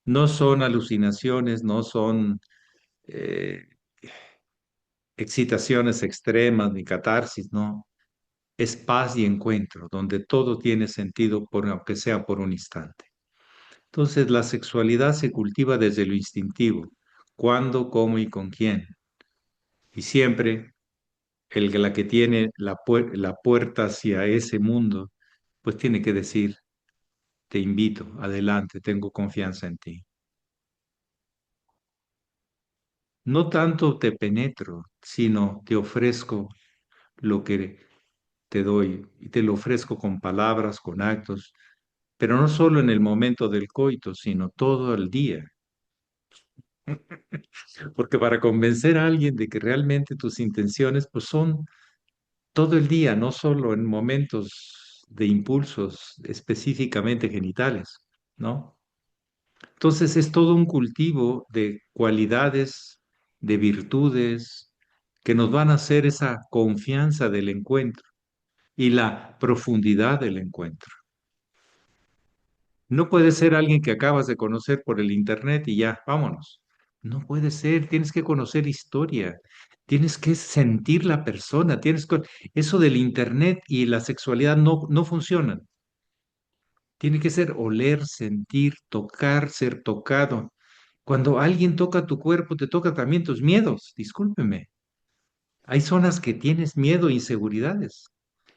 No son alucinaciones, no son eh, excitaciones extremas ni catarsis, no. Es paz y encuentro, donde todo tiene sentido, aunque sea por un instante. Entonces, la sexualidad se cultiva desde lo instintivo, cuándo, cómo y con quién. Y siempre la que tiene la puerta hacia ese mundo, pues tiene que decir, te invito, adelante, tengo confianza en ti. No tanto te penetro, sino te ofrezco lo que te doy y te lo ofrezco con palabras, con actos, pero no solo en el momento del coito, sino todo el día. Porque para convencer a alguien de que realmente tus intenciones pues son todo el día, no solo en momentos de impulsos específicamente genitales, ¿no? Entonces es todo un cultivo de cualidades, de virtudes que nos van a hacer esa confianza del encuentro y la profundidad del encuentro. No puede ser alguien que acabas de conocer por el internet y ya, vámonos. No puede ser, tienes que conocer historia, tienes que sentir la persona, eso del internet y la sexualidad no funcionan. Tiene que ser oler, sentir, tocar, ser tocado. Cuando alguien toca tu cuerpo, te toca también tus miedos, discúlpeme. Hay zonas que tienes miedo e inseguridades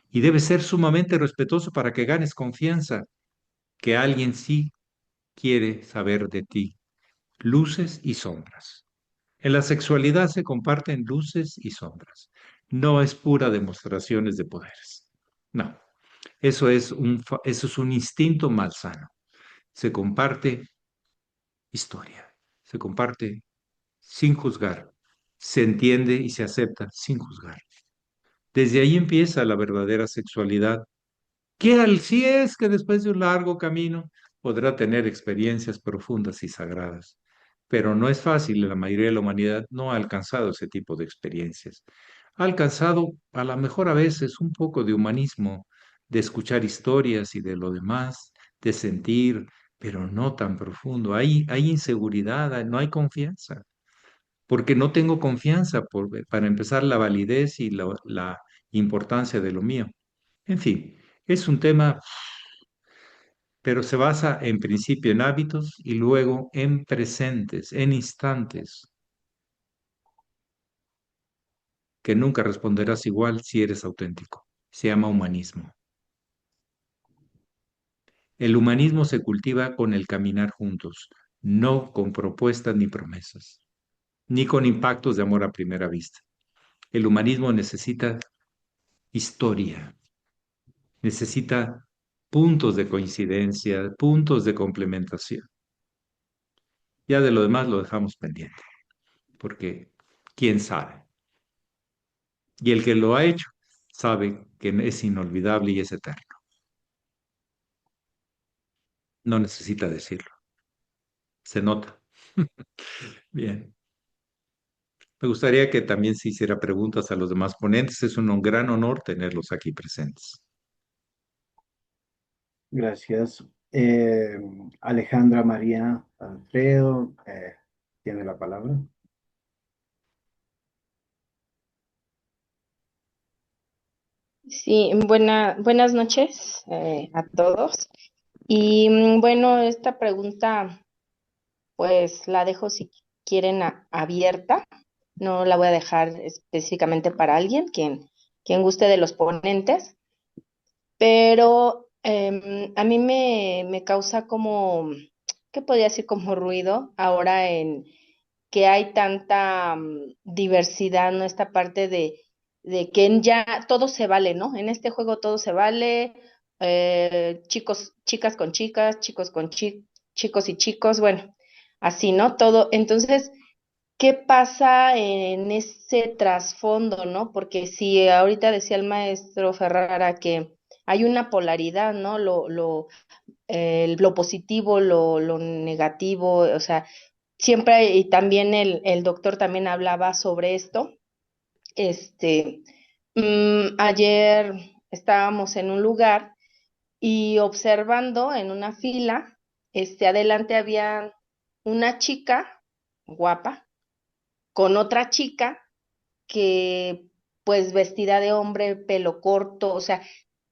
y debes ser sumamente respetuoso para que ganes confianza, que alguien sí quiere saber de ti. Luces y sombras. En la sexualidad se comparten luces y sombras. No es pura demostraciones de poderes. No, eso es un instinto malsano. Se comparte historia, se comparte sin juzgar, se entiende y se acepta sin juzgar. Desde ahí empieza la verdadera sexualidad, que al sí es que después de un largo camino podrá tener experiencias profundas y sagradas. Pero no es fácil, la mayoría de la humanidad no ha alcanzado ese tipo de experiencias. Ha alcanzado a lo mejor a veces un poco de humanismo, de escuchar historias y de lo demás, de sentir, pero no tan profundo. Hay inseguridad, no hay confianza, porque no tengo confianza para empezar la validez y la importancia de lo mío. En fin, es un tema, pero se basa en principio en hábitos y luego en presentes, en instantes, que nunca responderás igual si eres auténtico. Se llama humanismo. El humanismo se cultiva con el caminar juntos, no con propuestas ni promesas, ni con impactos de amor a primera vista. El humanismo necesita historia, necesita puntos de coincidencia, puntos de complementación. Ya de lo demás lo dejamos pendiente, porque quién sabe. Y el que lo ha hecho sabe que es inolvidable y es eterno. No necesita decirlo. Se nota. Bien. Me gustaría que también se hiciera preguntas a los demás ponentes. Es un gran honor tenerlos aquí presentes. Gracias. Alejandra María Alfredo, tiene la palabra. Sí, buenas noches a todos. Y bueno, esta pregunta pues la dejo si quieren abierta. No la voy a dejar específicamente para alguien, quien guste de los ponentes, pero a mí me causa como, ¿qué podría decir? Como ruido ahora en que hay tanta diversidad, ¿no? Esta parte de que ya todo se vale, ¿no? En este juego todo se vale, chicas con chicas, chicos con chicos y chicos, bueno, así, ¿no? Todo. Entonces, ¿qué pasa en ese trasfondo, no? Porque si ahorita decía el maestro Ferrara que hay una polaridad, ¿no? Lo positivo, lo negativo, o sea, siempre, y también el doctor también hablaba sobre esto. Este, ayer estábamos en un lugar y observando en una fila, adelante había una chica guapa con otra chica que pues vestida de hombre, pelo corto, o sea,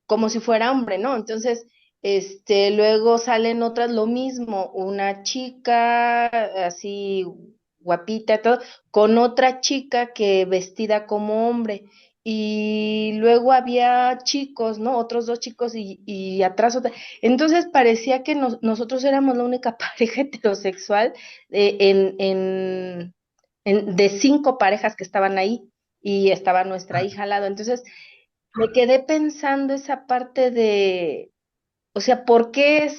como si fuera hombre, ¿no? Entonces, luego salen otras lo mismo, una chica así guapita, todo, con otra chica que vestida como hombre. Y luego había chicos, ¿no? Otros dos chicos y atrás otra. Entonces parecía que nosotros éramos la única pareja heterosexual de 5 parejas que estaban ahí y estaba nuestra hija al lado. Entonces, me quedé pensando esa parte de, o sea, ¿por qué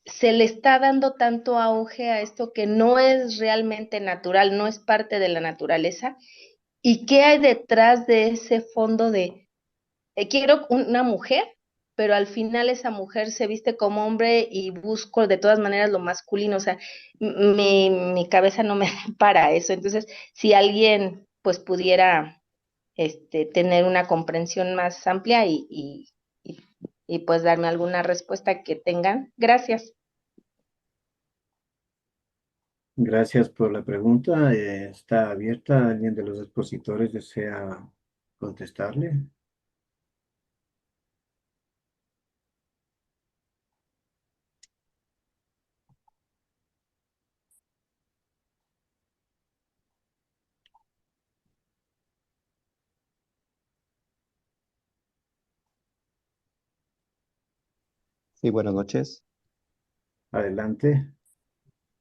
se le está dando tanto auge a esto que no es realmente natural, no es parte de la naturaleza? ¿Y qué hay detrás de ese fondo de, quiero una mujer, pero al final esa mujer se viste como hombre y busco de todas maneras lo masculino? O sea, mi cabeza no me da para eso. Entonces, si alguien pues pudiera tener una comprensión más amplia y, y pues darme alguna respuesta que tengan. Gracias. Gracias por la pregunta. Está abierta. ¿Alguien de los expositores desea contestarle? Sí, buenas noches. Adelante.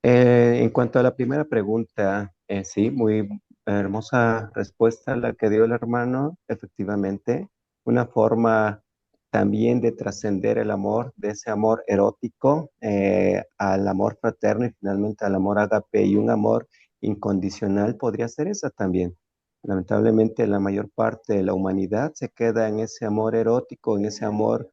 En cuanto a la primera pregunta, sí, muy hermosa respuesta la que dio el hermano. Efectivamente, una forma también de trascender el amor, de ese amor erótico, al amor fraterno y finalmente al amor ágape y un amor incondicional podría ser esa también. Lamentablemente, la mayor parte de la humanidad se queda en ese amor erótico, en ese amor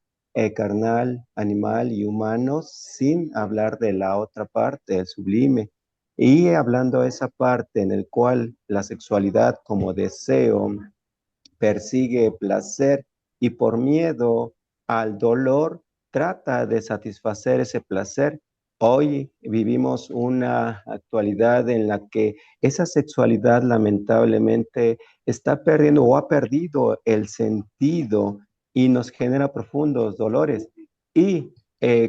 carnal, animal y humano, sin hablar de la otra parte, el sublime. Y hablando de esa parte en el cual la sexualidad como deseo persigue placer y por miedo al dolor trata de satisfacer ese placer. Hoy vivimos una actualidad en la que esa sexualidad lamentablemente está perdiendo o ha perdido el sentido y nos genera profundos dolores. Y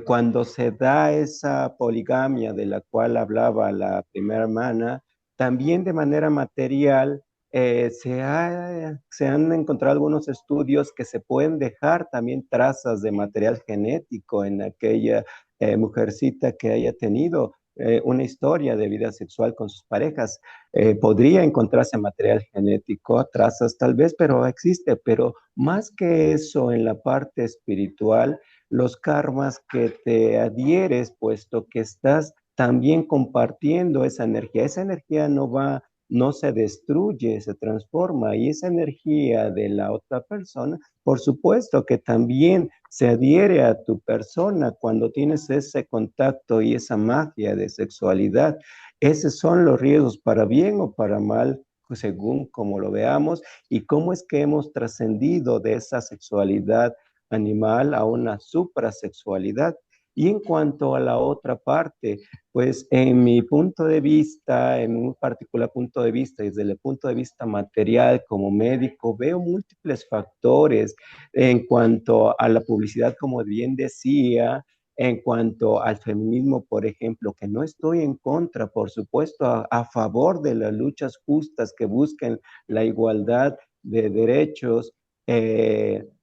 cuando se da esa poligamia de la cual hablaba la primera hermana, también de manera material se han encontrado algunos estudios que se pueden dejar también trazas de material genético en aquella mujercita que haya tenido una historia de vida sexual con sus parejas. Podría encontrarse material genético, trazas tal vez, pero existe. Pero más que eso, en la parte espiritual, los karmas que te adhieres, puesto que estás también compartiendo esa energía no va no se destruye, se transforma, y esa energía de la otra persona, por supuesto que también se adhiere a tu persona cuando tienes ese contacto y esa magia de sexualidad. Esos son los riesgos para bien o para mal, según como lo veamos, y cómo es que hemos trascendido de esa sexualidad animal a una suprasexualidad. Y en cuanto a la otra parte, pues en mi punto de vista, en un particular punto de vista, desde el punto de vista material como médico, veo múltiples factores en cuanto a la publicidad, como bien decía, en cuanto al feminismo, por ejemplo, que no estoy en contra, por supuesto, a favor de las luchas justas que busquen la igualdad de derechos,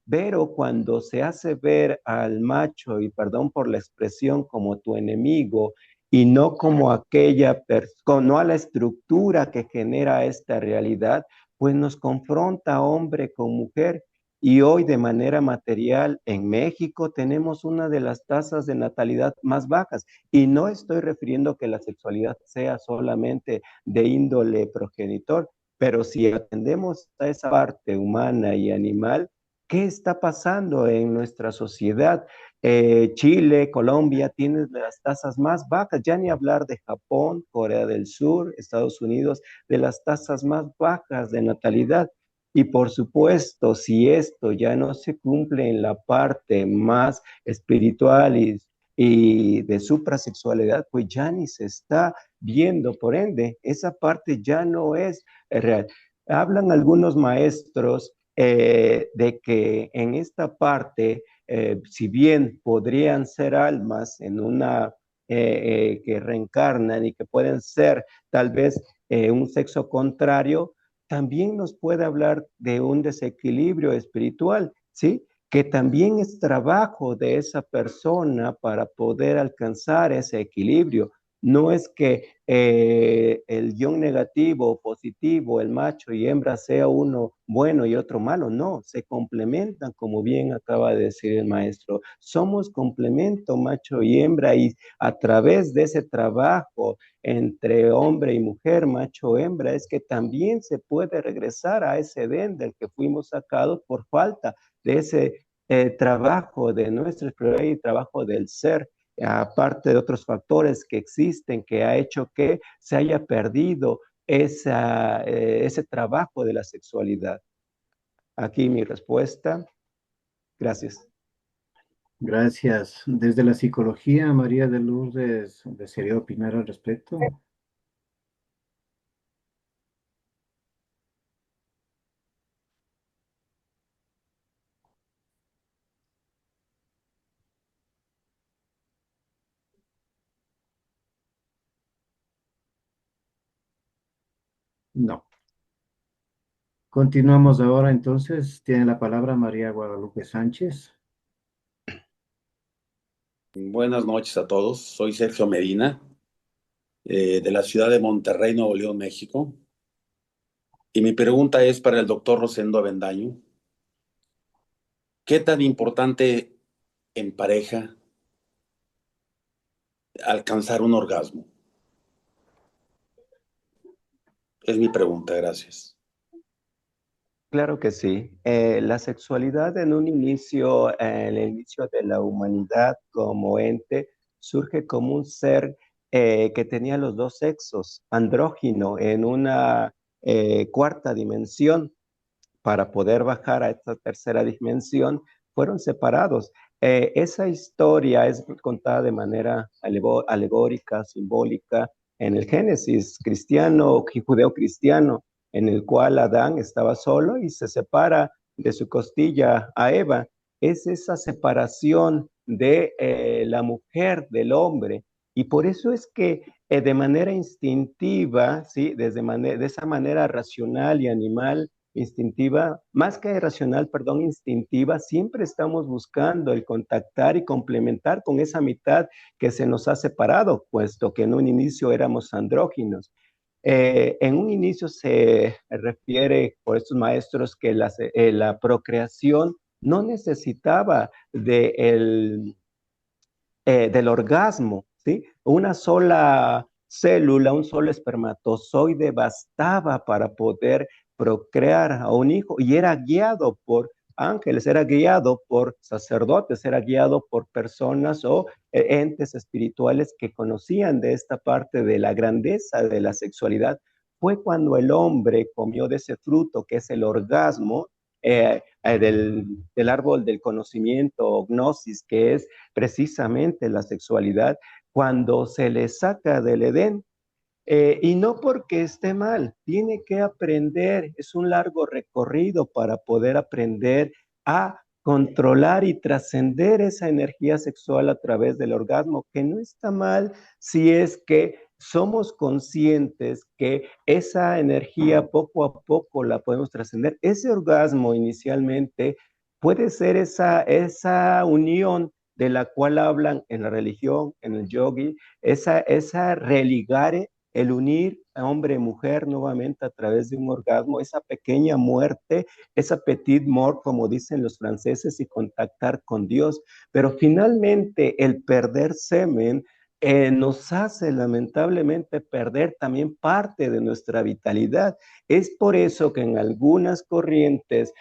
pero cuando se hace ver al macho, y perdón por la expresión, como tu enemigo, y no como aquella persona, no a la estructura que genera esta realidad, pues nos confronta hombre con mujer. Y hoy de manera material en México tenemos una de las tasas de natalidad más bajas. Y no estoy refiriendo que la sexualidad sea solamente de índole progenitor, pero si atendemos a esa parte humana y animal, ¿qué está pasando en nuestra sociedad? Chile, Colombia tienen las tasas más bajas, ya ni hablar de Japón, Corea del Sur, Estados Unidos, de las tasas más bajas de natalidad. Y por supuesto, si esto ya no se cumple en la parte más espiritual y de suprasexualidad, pues ya ni se está viendo. Por ende, esa parte ya no es real. Hablan algunos maestros de que en esta parte, si bien podrían ser almas en una que reencarnan y que pueden ser tal vez un sexo contrario, también nos puede hablar de un desequilibrio espiritual, ¿sí? Que también es trabajo de esa persona para poder alcanzar ese equilibrio. No es que el guión negativo o positivo, el macho y hembra, sea uno bueno y otro malo. No, se complementan, como bien acaba de decir el maestro. Somos complemento, macho y hembra, y a través de ese trabajo entre hombre y mujer, macho o hembra, es que también se puede regresar a ese Edén del que fuimos sacados por falta de ese trabajo de nuestro experiencia y trabajo del ser, aparte de otros factores que existen, que ha hecho que se haya perdido ese trabajo de la sexualidad. Aquí mi respuesta. Gracias. Gracias. Desde la psicología, María de Lourdes, ¿desearía opinar al respecto? No. Continuamos ahora entonces. Tiene la palabra María Guadalupe Sánchez. Buenas noches a todos. Soy Sergio Medina, de la ciudad de Monterrey, Nuevo León, México. Y mi pregunta es para el doctor Rosendo Avendaño. ¿Qué tan importante en pareja alcanzar un orgasmo? Es mi pregunta, gracias. Claro que sí. La sexualidad en un inicio, en el inicio de la humanidad como ente, surge como un ser que tenía los dos sexos, andrógino, en una cuarta dimensión. Para poder bajar a esta tercera dimensión, fueron separados. Esa historia es contada de manera alegórica, simbólica, en el Génesis cristiano, judeo-cristiano, en el cual Adán estaba solo y se separa de su costilla a Eva. Es esa separación de la mujer del hombre. Y por eso es que de manera instintiva, ¿sí? De esa manera racional y animal, instintiva, más que racional, perdón, instintiva, siempre estamos buscando el contactar y complementar con esa mitad que se nos ha separado, puesto que en un inicio éramos andróginos. En un inicio se refiere por estos maestros que la procreación no necesitaba del orgasmo, ¿sí? Una sola célula, un solo espermatozoide bastaba para poder procrear a un hijo y era guiado por ángeles, era guiado por sacerdotes, era guiado por personas o entes espirituales que conocían de esta parte de la grandeza de la sexualidad. Fue cuando el hombre comió de ese fruto que es el orgasmo, del árbol del conocimiento o gnosis, que es precisamente la sexualidad, cuando se le saca del Edén. Y no porque esté mal, tiene que aprender, es un largo recorrido para poder aprender a controlar y trascender esa energía sexual a través del orgasmo, que no está mal si es que somos conscientes que esa energía poco a poco la podemos trascender. Ese orgasmo inicialmente puede ser esa unión de la cual hablan en la religión, en el yogi, esa religare, el unir a hombre y mujer nuevamente a través de un orgasmo, esa pequeña muerte, esa petite mort, como dicen los franceses, y contactar con Dios. Pero finalmente el perder semen nos hace lamentablemente perder también parte de nuestra vitalidad. Es por eso que en algunas corrientes,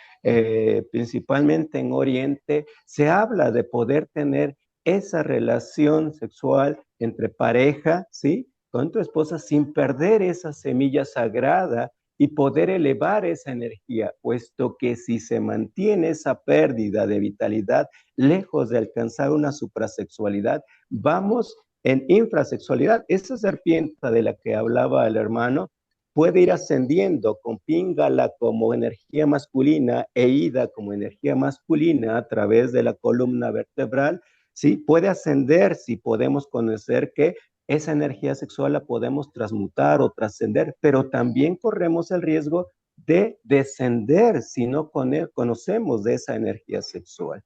principalmente en Oriente, se habla de poder tener esa relación sexual entre pareja, ¿sí?, con tu esposa sin perder esa semilla sagrada y poder elevar esa energía, puesto que si se mantiene esa pérdida de vitalidad lejos de alcanzar una suprasexualidad, vamos en infrasexualidad. Esa serpiente de la que hablaba el hermano puede ir ascendiendo con Píngala como energía masculina e Ida como energía masculina a través de la columna vertebral. Sí, puede ascender si podemos conocer que esa energía sexual la podemos transmutar o trascender, pero también corremos el riesgo de descender si no conocemos de esa energía sexual.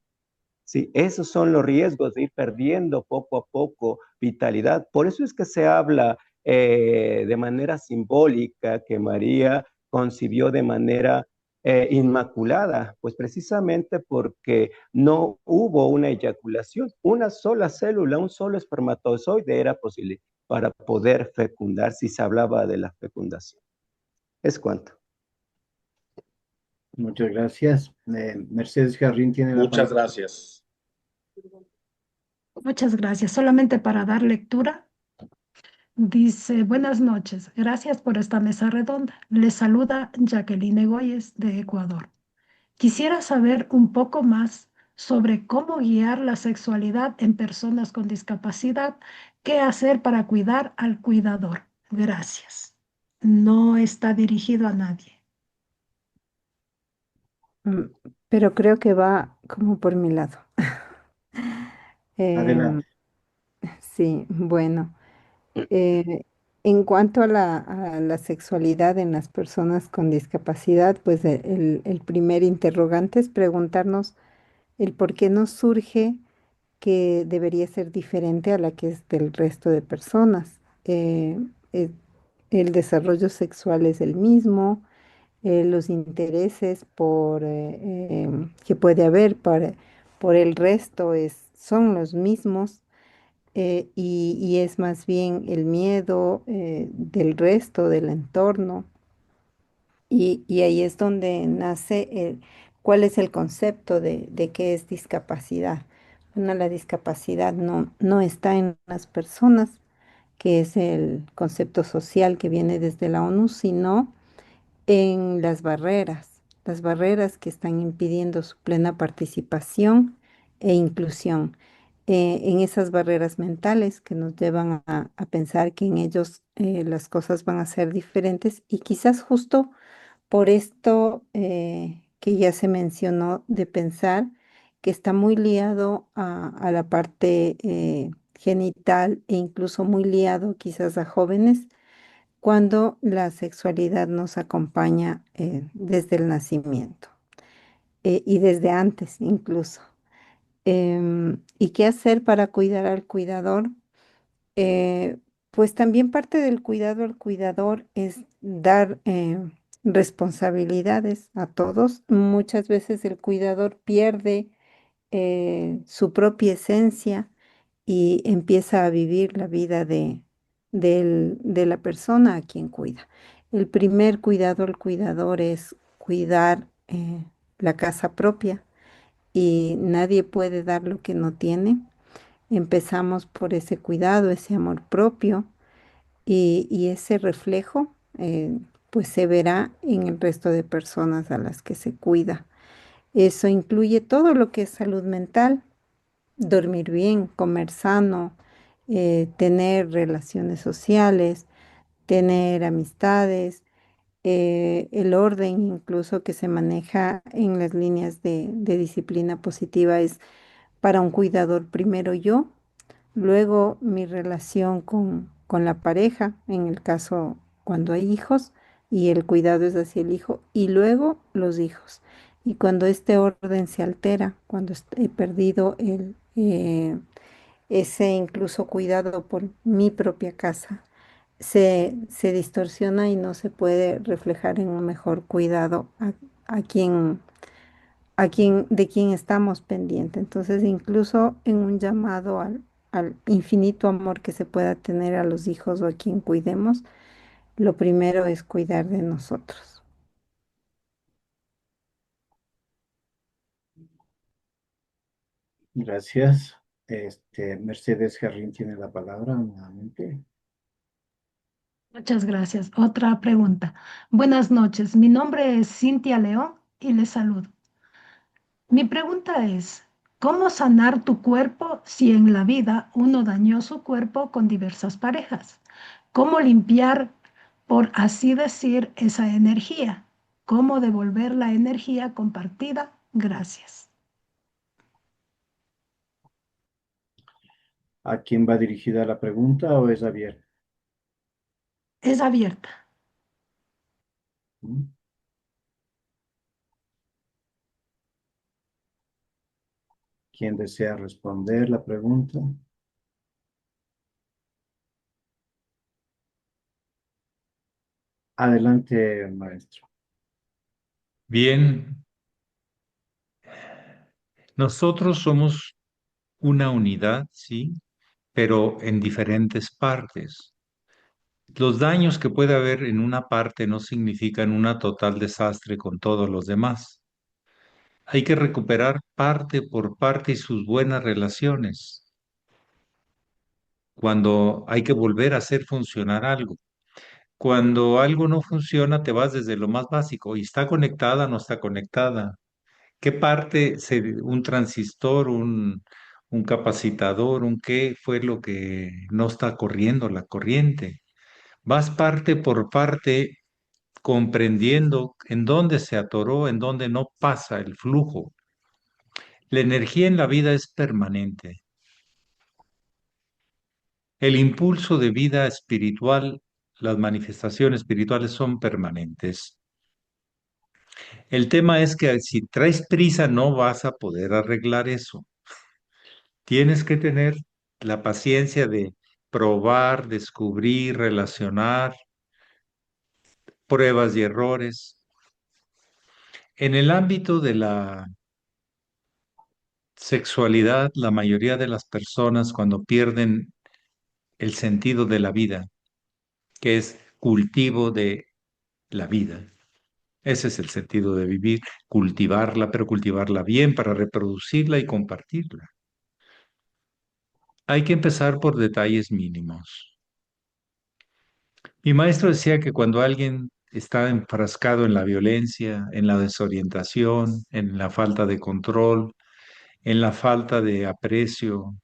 Sí, esos son los riesgos de ir perdiendo poco a poco vitalidad. Por eso es que se habla de manera simbólica que María concibió de manera inmaculada, pues precisamente porque no hubo una eyaculación, una sola célula, un solo espermatozoide era posible para poder fecundar si se hablaba de la fecundación. Es cuanto. Muchas gracias. Mercedes Jarrín tiene la Muchas palabra. gracias. Muchas gracias. Solamente para dar lectura, dice, buenas noches. Gracias por esta mesa redonda. Les saluda Jacqueline Goyes de Ecuador. Quisiera saber un poco más sobre cómo guiar la sexualidad en personas con discapacidad, qué hacer para cuidar al cuidador. Gracias. No está dirigido a nadie. Mm, Pero creo que va como por mi lado. Em, Adelante. sí, bueno. eh, en cuanto a la sexualidad en las personas con discapacidad, pues el primer interrogante es preguntarnos el por qué nos surge que debería ser diferente a la que es del resto de personas. Eh, el desarrollo sexual es el mismo, los intereses que puede haber por el resto son los mismos. Y es más bien el miedo del resto, del entorno, y ahí es donde nace cuál es el concepto de qué es discapacidad. Bueno, la discapacidad no está en las personas, que es el concepto social que viene desde la ONU, sino en las barreras que están impidiendo su plena participación e inclusión, en esas barreras mentales que nos llevan a pensar que en ellos las cosas van a ser diferentes y quizás justo por esto que ya se mencionó de pensar que está muy liado a la parte genital e incluso muy liado quizás a jóvenes cuando la sexualidad nos acompaña desde el nacimiento y desde antes incluso. ¿Y qué hacer para cuidar al cuidador? Eh, pues también parte del cuidado al cuidador es dar responsabilidades a todos. Muchas veces el cuidador pierde su propia esencia y empieza a vivir la vida de la persona a quien cuida. El primer cuidado al cuidador es cuidar la casa propia y nadie puede dar lo que no tiene. Empezamos por ese cuidado, ese amor propio y ese reflejo, pues se verá en el resto de personas a las que se cuida. Eso incluye todo lo que es salud mental, dormir bien, comer sano, tener relaciones sociales, tener amistades, el orden incluso que se maneja en las líneas de disciplina positiva es para un cuidador primero yo, luego mi relación con la pareja, en el caso cuando hay hijos, y el cuidado es hacia el hijo, y luego los hijos. Y cuando este orden se altera, cuando he perdido ese incluso cuidado por mi propia casa, se distorsiona y no se puede reflejar en un mejor cuidado a quien de quien estamos pendientes. Entonces, incluso en un llamado al infinito amor que se pueda tener a los hijos o a quien cuidemos, lo primero es cuidar de nosotros. Gracias. Mercedes Jarrín tiene la palabra nuevamente. Muchas gracias. Otra pregunta. Buenas noches. Mi nombre es Cintia León y les saludo. Mi pregunta es, ¿cómo sanar tu cuerpo si en la vida uno dañó su cuerpo con diversas parejas? ¿Cómo limpiar, por así decir, esa energía? ¿Cómo devolver la energía compartida? Gracias. ¿A quién va dirigida la pregunta o es abierta? Es abierta. ¿Mm? ¿Quién desea responder la pregunta? Adelante, maestro. Bien, nosotros somos una unidad, sí, pero en diferentes partes. Los daños que puede haber en una parte no significan una total desastre con todos los demás. Hay que recuperar parte por parte y sus buenas relaciones. Cuando hay que volver a hacer funcionar algo. Cuando algo no funciona, te vas desde lo más básico. ¿Y está conectada o no está conectada? ¿Qué parte, un transistor, un capacitador, un qué fue lo que no está corriendo la corriente? Vas parte por parte comprendiendo en dónde se atoró, en dónde no pasa el flujo. La energía en la vida es permanente. El impulso de vida espiritual, las manifestaciones espirituales son permanentes. El tema es que si traes prisa no vas a poder arreglar eso. Tienes que tener la paciencia de probar, descubrir, relacionar, pruebas y errores. En el ámbito de la sexualidad, la mayoría de las personas cuando pierden el sentido de la vida, que es cultivo de la vida. Ese es el sentido de vivir, cultivarla, pero cultivarla bien para reproducirla y compartirla. Hay que empezar por detalles mínimos. Mi maestro decía que cuando alguien está enfrascado en la violencia, en la desorientación, en la falta de control, en la falta de aprecio,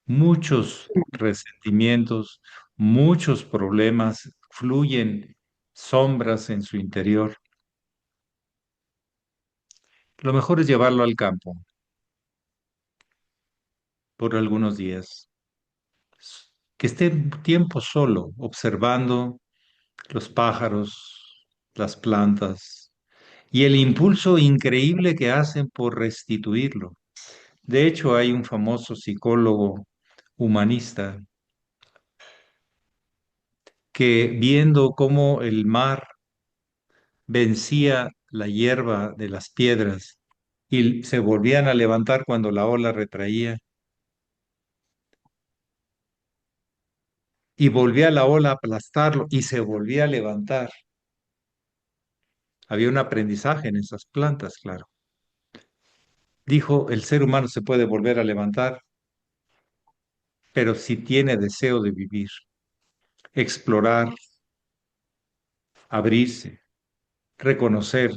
muchos resentimientos, muchos problemas fluyen, sombras en su interior. Lo mejor es llevarlo al campo por algunos días, que esté un tiempo solo, observando los pájaros, las plantas y el impulso increíble que hacen por restituirlo. De hecho, hay un famoso psicólogo humanista que viendo cómo el mar vencía la hierba de las piedras y se volvían a levantar cuando la ola retraía, y volvía la ola a aplastarlo y se volvía a levantar. Había un aprendizaje en esas plantas, claro. Dijo, el ser humano se puede volver a levantar, pero si tiene deseo de vivir, explorar, abrirse, reconocer.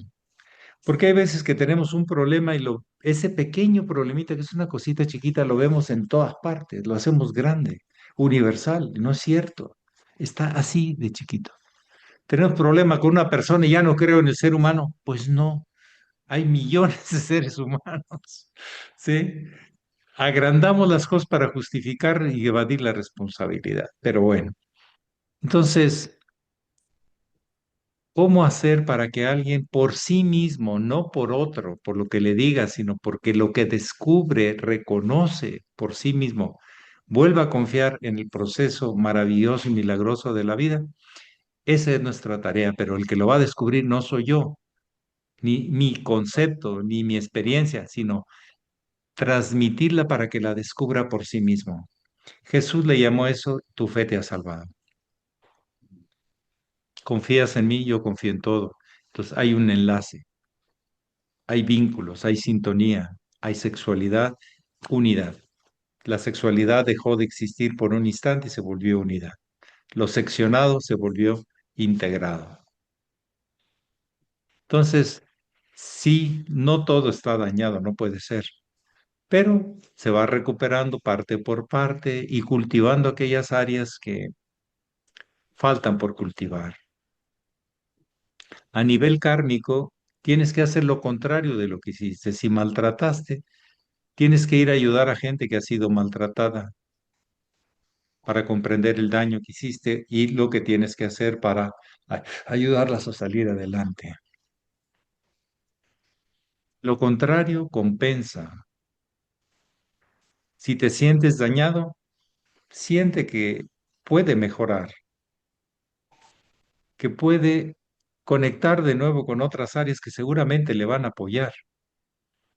Porque hay veces que tenemos un problema y ese pequeño problemita, que es una cosita chiquita, lo vemos en todas partes, lo hacemos grande, universal, no es cierto. Está así de chiquito. Tenemos problema con una persona y ya no creo en el ser humano. Pues no, hay millones de seres humanos. ¿Sí? Agrandamos las cosas para justificar y evadir la responsabilidad. Pero bueno, entonces, ¿cómo hacer para que alguien por sí mismo, no por otro, por lo que le diga, sino porque lo que descubre, reconoce por sí mismo, vuelva a confiar en el proceso maravilloso y milagroso de la vida? Esa es nuestra tarea, pero el que lo va a descubrir no soy yo, ni mi concepto, ni mi experiencia, sino transmitirla para que la descubra por sí mismo. Jesús le llamó eso, tu fe te ha salvado. Confías en mí, yo confío en todo. Entonces hay un enlace, hay vínculos, hay sintonía, hay sexualidad, unidad. La sexualidad dejó de existir por un instante y se volvió unidad. Lo seccionado se volvió integrado. Entonces, sí, no todo está dañado, no puede ser, pero se va recuperando parte por parte y cultivando aquellas áreas que faltan por cultivar. A nivel kármico, tienes que hacer lo contrario de lo que hiciste. Si maltrataste, tienes que ir a ayudar a gente que ha sido maltratada para comprender el daño que hiciste y lo que tienes que hacer para ayudarlas a salir adelante. Lo contrario compensa. Si te sientes dañado, siente que puede mejorar, que puede conectar de nuevo con otras áreas que seguramente le van a apoyar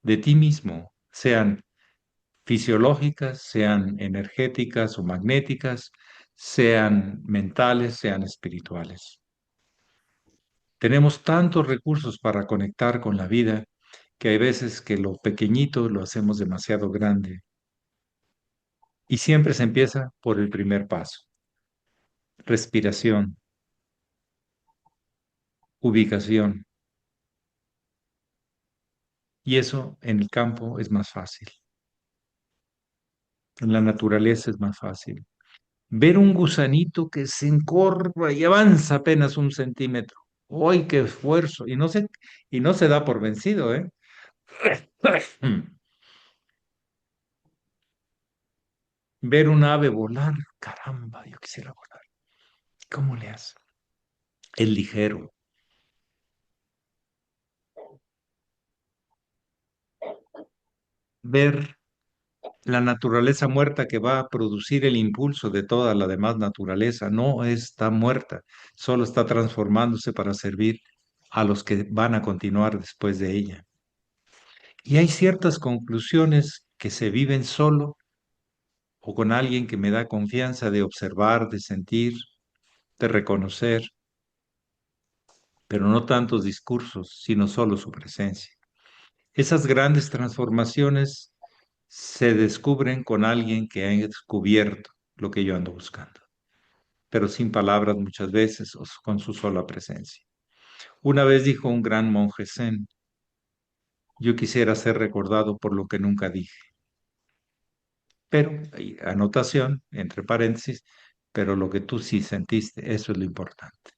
de ti mismo, sean fisiológicas, sean energéticas o magnéticas, sean mentales, sean espirituales. Tenemos tantos recursos para conectar con la vida que hay veces que lo pequeñito lo hacemos demasiado grande. Y siempre se empieza por el primer paso. Respiración, ubicación. Y eso en el campo es más fácil. En la naturaleza es más fácil. Ver un gusanito que se encorva y avanza apenas un centímetro. ¡Ay, qué esfuerzo! Y no se da por vencido, ¿eh? Ver un ave volar, caramba, yo quisiera volar. ¿Cómo le hace? Es ligero. Ver la naturaleza muerta que va a producir el impulso de toda la demás naturaleza. No está muerta, solo está transformándose para servir a los que van a continuar después de ella. Y hay ciertas conclusiones que se viven solo o con alguien que me da confianza de observar, de sentir, de reconocer, pero no tantos discursos, sino solo su presencia. Esas grandes transformaciones se descubren con alguien que ha descubierto lo que yo ando buscando, pero sin palabras muchas veces o con su sola presencia. Una vez dijo un gran monje zen, yo quisiera ser recordado por lo que nunca dije. Pero, hay anotación, entre paréntesis, pero lo que tú sí sentiste, eso es lo importante.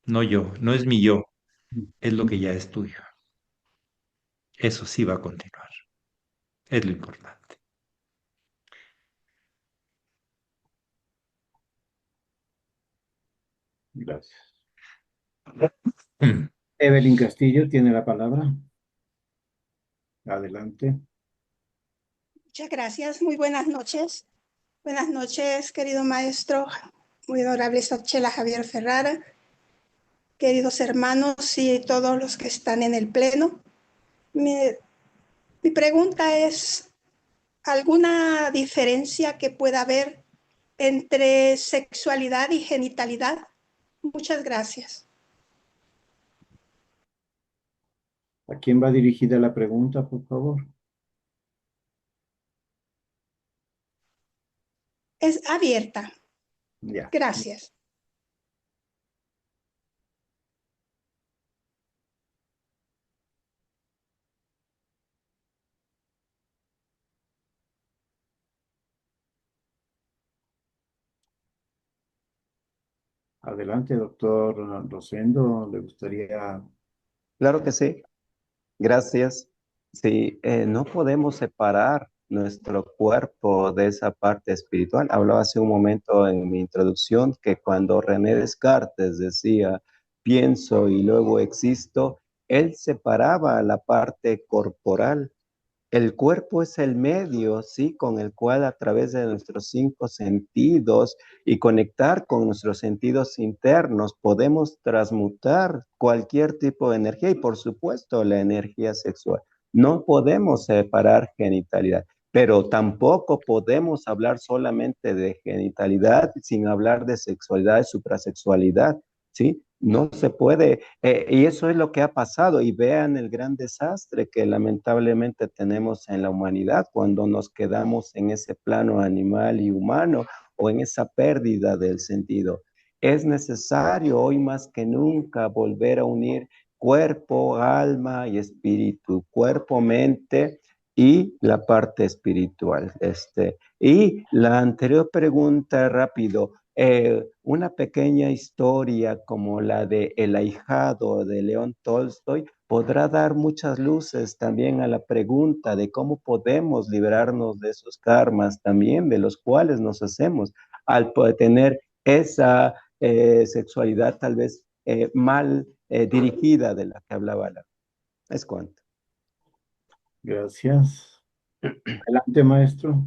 No yo, no es mi yo, es lo que ya es tuyo. Eso sí va a continuar. Es lo importante. Gracias. Evelyn Castillo tiene la palabra. Adelante. Muchas gracias. Muy buenas noches. Buenas noches, querido maestro, muy honorable Xochitl Javier Ferrara, queridos hermanos y todos los que están en el pleno. Mi pregunta es, ¿alguna diferencia que pueda haber entre sexualidad y genitalidad? Muchas gracias. ¿A quién va dirigida la pregunta, por favor? Es abierta. Ya. Gracias. Adelante, doctor Rosendo. ¿Le gustaría? Claro que sí. Gracias. Sí, no podemos separar nuestro cuerpo de esa parte espiritual. Hablaba hace un momento en mi introducción que cuando René Descartes decía pienso y luego existo, él separaba la parte corporal. El cuerpo es el medio, ¿sí? Con el cual a través de nuestros cinco sentidos y conectar con nuestros sentidos internos podemos transmutar cualquier tipo de energía y por supuesto la energía sexual. No podemos separar genitalidad, pero tampoco podemos hablar solamente de genitalidad sin hablar de sexualidad y suprasexualidad, ¿sí? No se puede, y eso es lo que ha pasado. Y vean el gran desastre que lamentablemente tenemos en la humanidad cuando nos quedamos en ese plano animal y humano o en esa pérdida del sentido. Es necesario hoy más que nunca volver a unir cuerpo, alma y espíritu, cuerpo, mente y la parte espiritual. Y la anterior pregunta, rápido, una pequeña historia como la de El ahijado de León Tolstoy podrá dar muchas luces también a la pregunta de cómo podemos librarnos de esos karmas también, de los cuales nos hacemos al poder tener esa sexualidad tal vez mal dirigida de la que hablaba la. Es cuanto. Gracias. Adelante, maestro.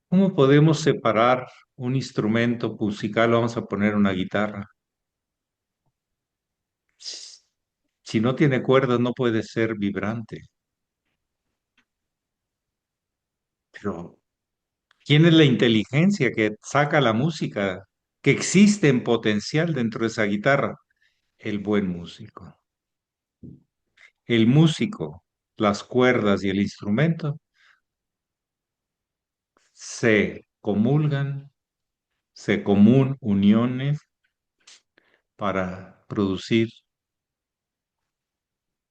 ¿Cómo podemos separar un instrumento musical? Vamos a poner una guitarra. Si no tiene cuerdas, no puede ser vibrante. Pero, ¿quién es la inteligencia que saca la música que existe en potencial dentro de esa guitarra? El buen músico. El músico, las cuerdas y el instrumento se comulgan, se común uniones para producir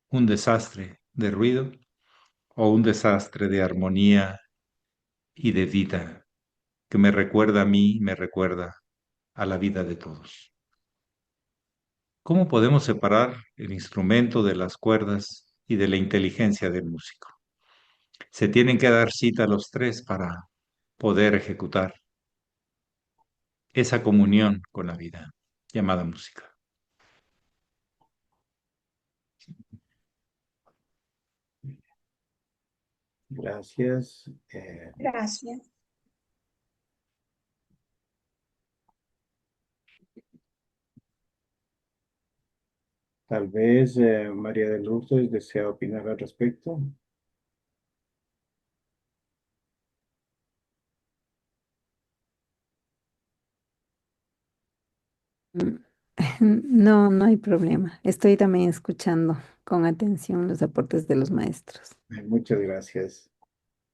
un desastre de ruido o un desastre de armonía y de vida que me recuerda a mí, me recuerda a la vida de todos. ¿Cómo podemos separar el instrumento de las cuerdas y de la inteligencia del músico? Se tienen que dar cita los tres para poder ejecutar esa comunión con la vida llamada música. Gracias. Gracias. Tal vez María de Lourdes desea opinar al respecto. No, no hay problema. Estoy también escuchando con atención los aportes de los maestros. Muchas gracias.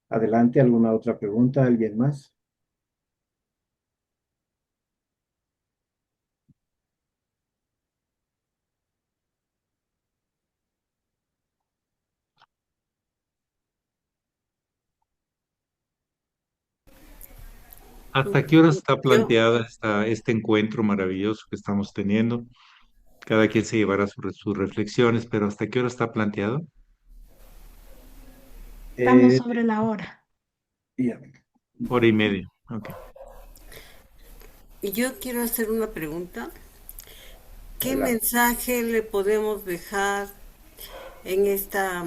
Adelante, ¿alguna otra pregunta? ¿Alguien más? ¿Hasta qué hora está Yo, planteada este encuentro maravilloso que estamos teniendo? Cada quien se llevará sus reflexiones, pero ¿hasta qué hora está planteado? Estamos Eh, sobre la hora. ya. Hora y media. Ok. Yo quiero hacer una pregunta. ¿Qué Adelante. mensaje le podemos dejar en esta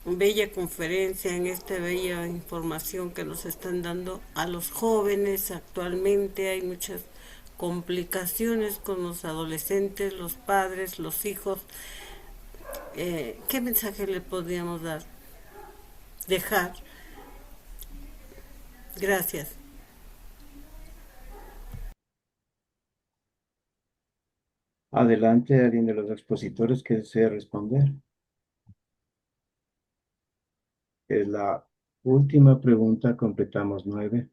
bella conferencia, en esta bella información que nos están dando a los jóvenes actualmente? Hay muchas complicaciones con los adolescentes, los padres, los hijos. ¿Qué mensaje le podríamos dejar? Gracias. Adelante, alguien de los expositores que desea responder. Es la última pregunta, completamos 9.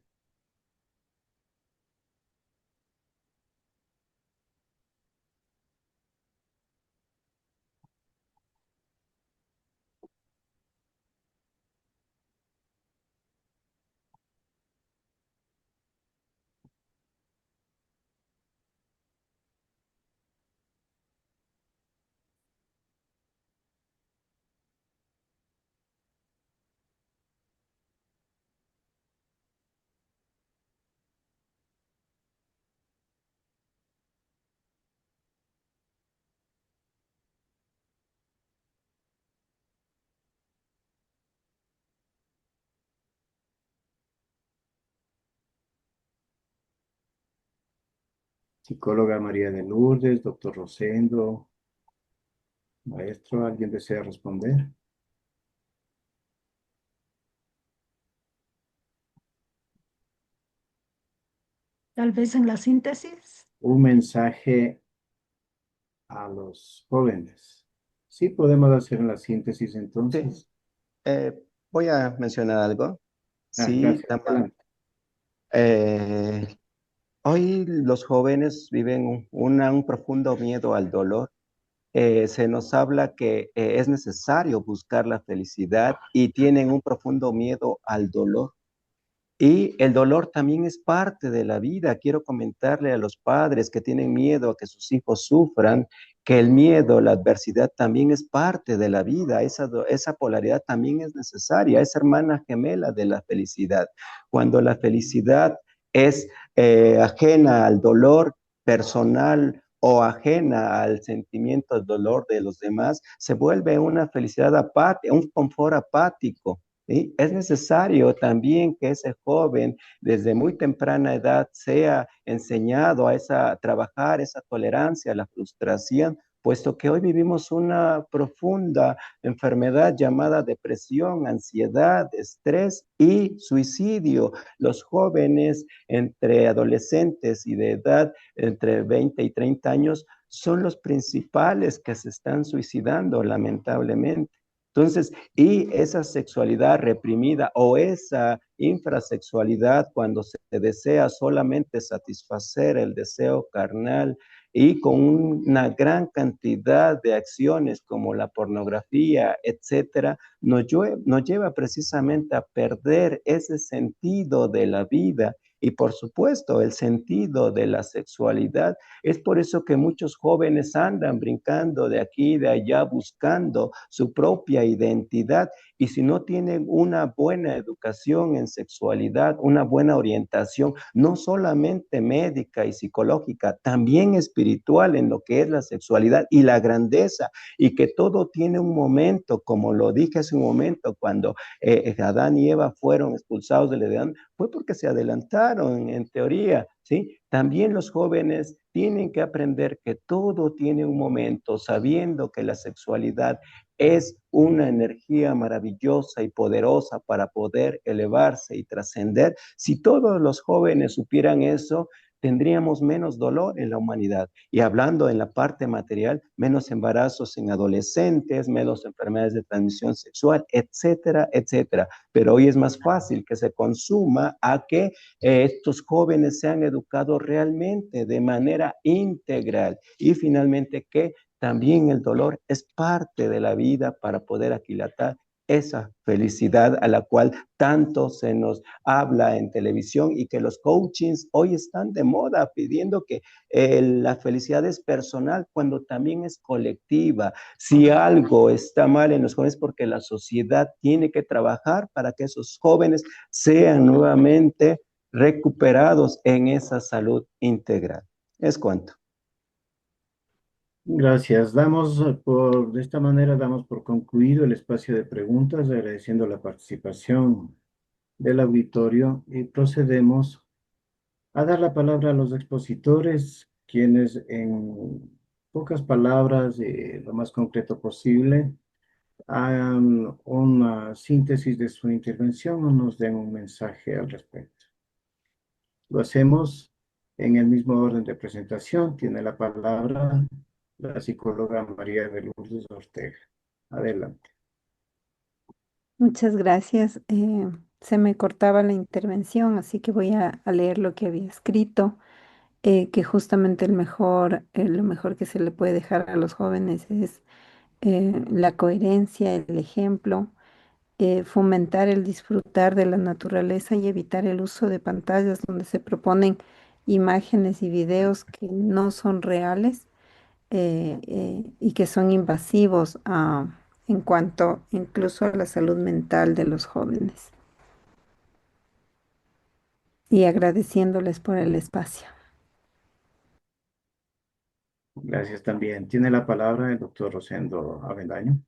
Psicóloga María de Lourdes, doctor Rosendo, maestro, ¿alguien desea responder? Tal vez en la síntesis. Un mensaje a los jóvenes. Sí, podemos hacer la síntesis Sí, entonces. voy a mencionar algo. Sí, Gracias. Adelante. hoy los jóvenes viven un profundo miedo al dolor. Se nos habla que es necesario buscar la felicidad y tienen un profundo miedo al dolor. Y el dolor también es parte de la vida. Quiero comentarle a los padres que tienen miedo a que sus hijos sufran, que el miedo, la adversidad también es parte de la vida. Esa polaridad también es necesaria, es hermana gemela de la felicidad. Cuando la felicidad es ajena al dolor personal o ajena al sentimiento del dolor de los demás, se vuelve una felicidad apática, un confort apático. ¿Sí? Es necesario también que ese joven desde muy temprana edad sea enseñado a trabajar esa tolerancia a la frustración, puesto que hoy vivimos una profunda enfermedad llamada depresión, ansiedad, estrés y suicidio. Los jóvenes entre adolescentes y de edad entre 20 y 30 años son los principales que se están suicidando, lamentablemente. Entonces, y esa sexualidad reprimida o esa infrasexualidad cuando se desea solamente satisfacer el deseo carnal y con una gran cantidad de acciones como la pornografía, etcétera, nos lleva precisamente a perder ese sentido de la vida y por supuesto el sentido de la sexualidad. Es por eso que muchos jóvenes andan brincando de aquí y de allá buscando su propia identidad y si no tienen una buena educación en sexualidad, una buena orientación, no solamente médica y psicológica, también espiritual en lo que es la sexualidad y la grandeza y que todo tiene un momento, como lo dije hace un momento, cuando Adán y Eva fueron expulsados del Edén, fue porque se adelantaron en teoría, ¿sí? También los jóvenes tienen que aprender que todo tiene un momento, sabiendo que la sexualidad es una energía maravillosa y poderosa para poder elevarse y trascender. Si todos los jóvenes supieran eso, tendríamos menos dolor en la humanidad. Y hablando en la parte material, menos embarazos en adolescentes, menos enfermedades de transmisión sexual, etcétera, etcétera. Pero hoy es más fácil que se consuma a que estos jóvenes sean educados realmente de manera integral. Y finalmente que también el dolor es parte de la vida para poder aquilatar esa felicidad a la cual tanto se nos habla en televisión y que los coachings hoy están de moda pidiendo que la felicidad es personal cuando también es colectiva. Si algo está mal en los jóvenes porque la sociedad tiene que trabajar para que esos jóvenes sean nuevamente recuperados en esa salud integral. Es cuanto. Gracias. De esta manera damos por concluido el espacio de preguntas, agradeciendo la participación del auditorio y procedemos a dar la palabra a los expositores, quienes en pocas palabras, lo más concreto posible, hagan una síntesis de su intervención o nos den un mensaje al respecto. Lo hacemos en el mismo orden de presentación. Tiene la palabra la psicóloga María de Lourdes Ortega. Adelante. Muchas gracias. Se me cortaba la intervención, así que voy a leer lo que había escrito, que justamente lo mejor que se le puede dejar a los jóvenes es la coherencia, el ejemplo, fomentar el disfrutar de la naturaleza y evitar el uso de pantallas donde se proponen imágenes y videos que no son reales y que son invasivos en cuanto incluso a la salud mental de los jóvenes. Y agradeciéndoles por el espacio. Gracias también. Tiene la palabra el doctor Rosendo Avendaño. Adelante.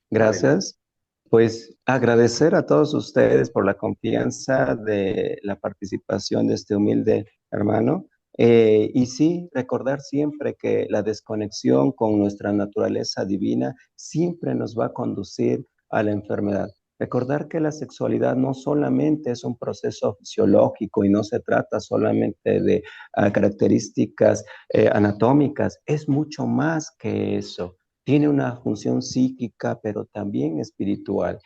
Gracias. Pues agradecer a todos ustedes por la confianza de la participación de este humilde hermano. Y sí, recordar siempre que la desconexión con nuestra naturaleza divina siempre nos va a conducir a la enfermedad. Recordar que la sexualidad no solamente es un proceso fisiológico y no se trata solamente de características anatómicas, es mucho más que eso. Tiene una función psíquica, pero también espiritual.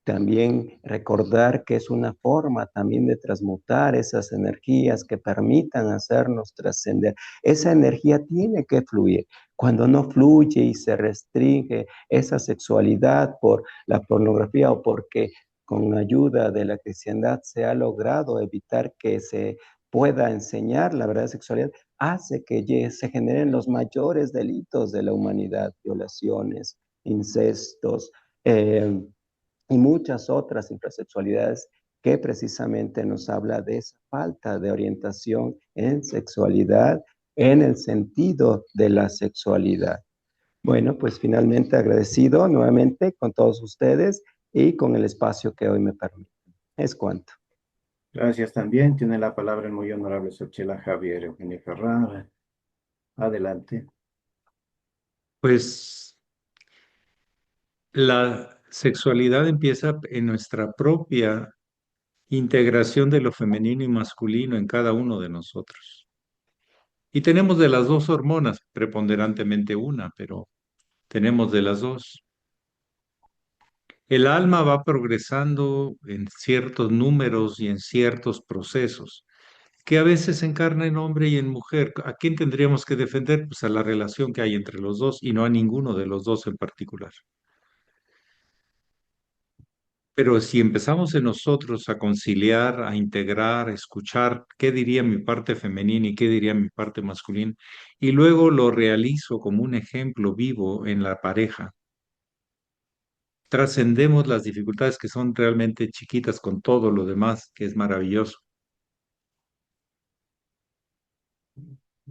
También recordar que es una forma también de transmutar esas energías que permitan hacernos trascender. Esa energía tiene que fluir. Cuando no fluye y se restringe esa sexualidad por la pornografía o porque con ayuda de la cristiandad se ha logrado evitar que se pueda enseñar la verdadera sexualidad, hace que se generen los mayores delitos de la humanidad, violaciones, incestos, y muchas otras infrasexualidades que precisamente nos habla de esa falta de orientación en sexualidad, en el sentido de la sexualidad. Bueno, pues finalmente agradecido nuevamente con todos ustedes y con el espacio que hoy me permiten. Es cuanto. Gracias también. Tiene la palabra el muy honorable Xochitl Javier Eugenio Ferrara. Adelante. Pues la sexualidad empieza en nuestra propia integración de lo femenino y masculino en cada uno de nosotros. Y tenemos de las dos hormonas, preponderantemente una, pero tenemos de las dos. El alma va progresando en ciertos números y en ciertos procesos, que a veces se encarna en hombre y en mujer. ¿A quién tendríamos que defender? Pues a la relación que hay entre los dos y no a ninguno de los dos en particular. Pero si empezamos en nosotros a conciliar, a integrar, a escuchar qué diría mi parte femenina y qué diría mi parte masculina, y luego lo realizo como un ejemplo vivo en la pareja, trascendemos las dificultades que son realmente chiquitas con todo lo demás, que es maravilloso.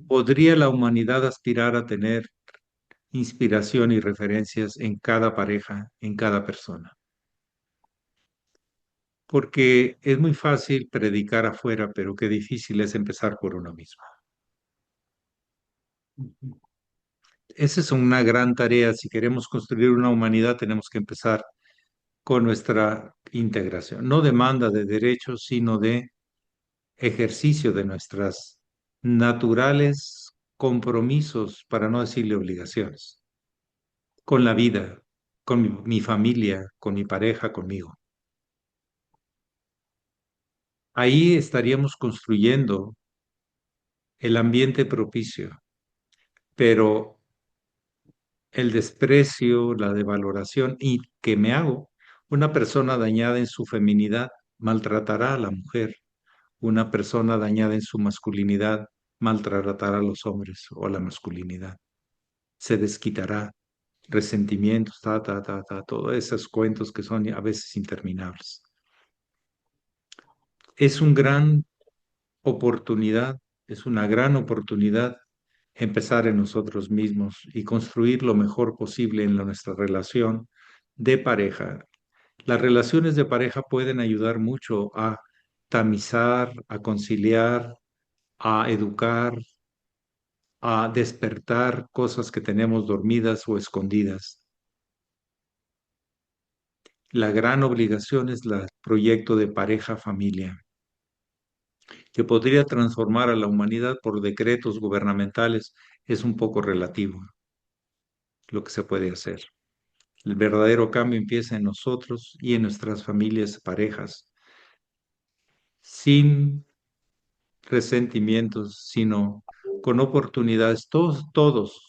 ¿Podría la humanidad aspirar a tener inspiración y referencias en cada pareja, en cada persona? Porque es muy fácil predicar afuera, pero qué difícil es empezar por uno mismo. Esa es una gran tarea. Si queremos construir una humanidad, tenemos que empezar con nuestra integración. No demanda de derechos, sino de ejercicio de nuestras naturales compromisos, para no decirle obligaciones, con la vida, con mi familia, con mi pareja, conmigo. Ahí estaríamos construyendo el ambiente propicio, pero el desprecio, la devaloración y que me hago una persona dañada en su feminidad maltratará a la mujer, una persona dañada en su masculinidad maltratará a los hombres o a la masculinidad, se desquitará, resentimientos, todos esos cuentos que son a veces interminables. Es una gran oportunidad, es una gran oportunidad empezar en nosotros mismos y construir lo mejor posible en nuestra relación de pareja. Las relaciones de pareja pueden ayudar mucho a tamizar, a conciliar, a educar, a despertar cosas que tenemos dormidas o escondidas. La gran obligación es el proyecto de pareja-familia, que podría transformar a la humanidad por decretos gubernamentales, es un poco relativo. lo que se puede hacer. El verdadero cambio empieza en nosotros y en nuestras familias, parejas, sin resentimientos, sino con oportunidades. Todos,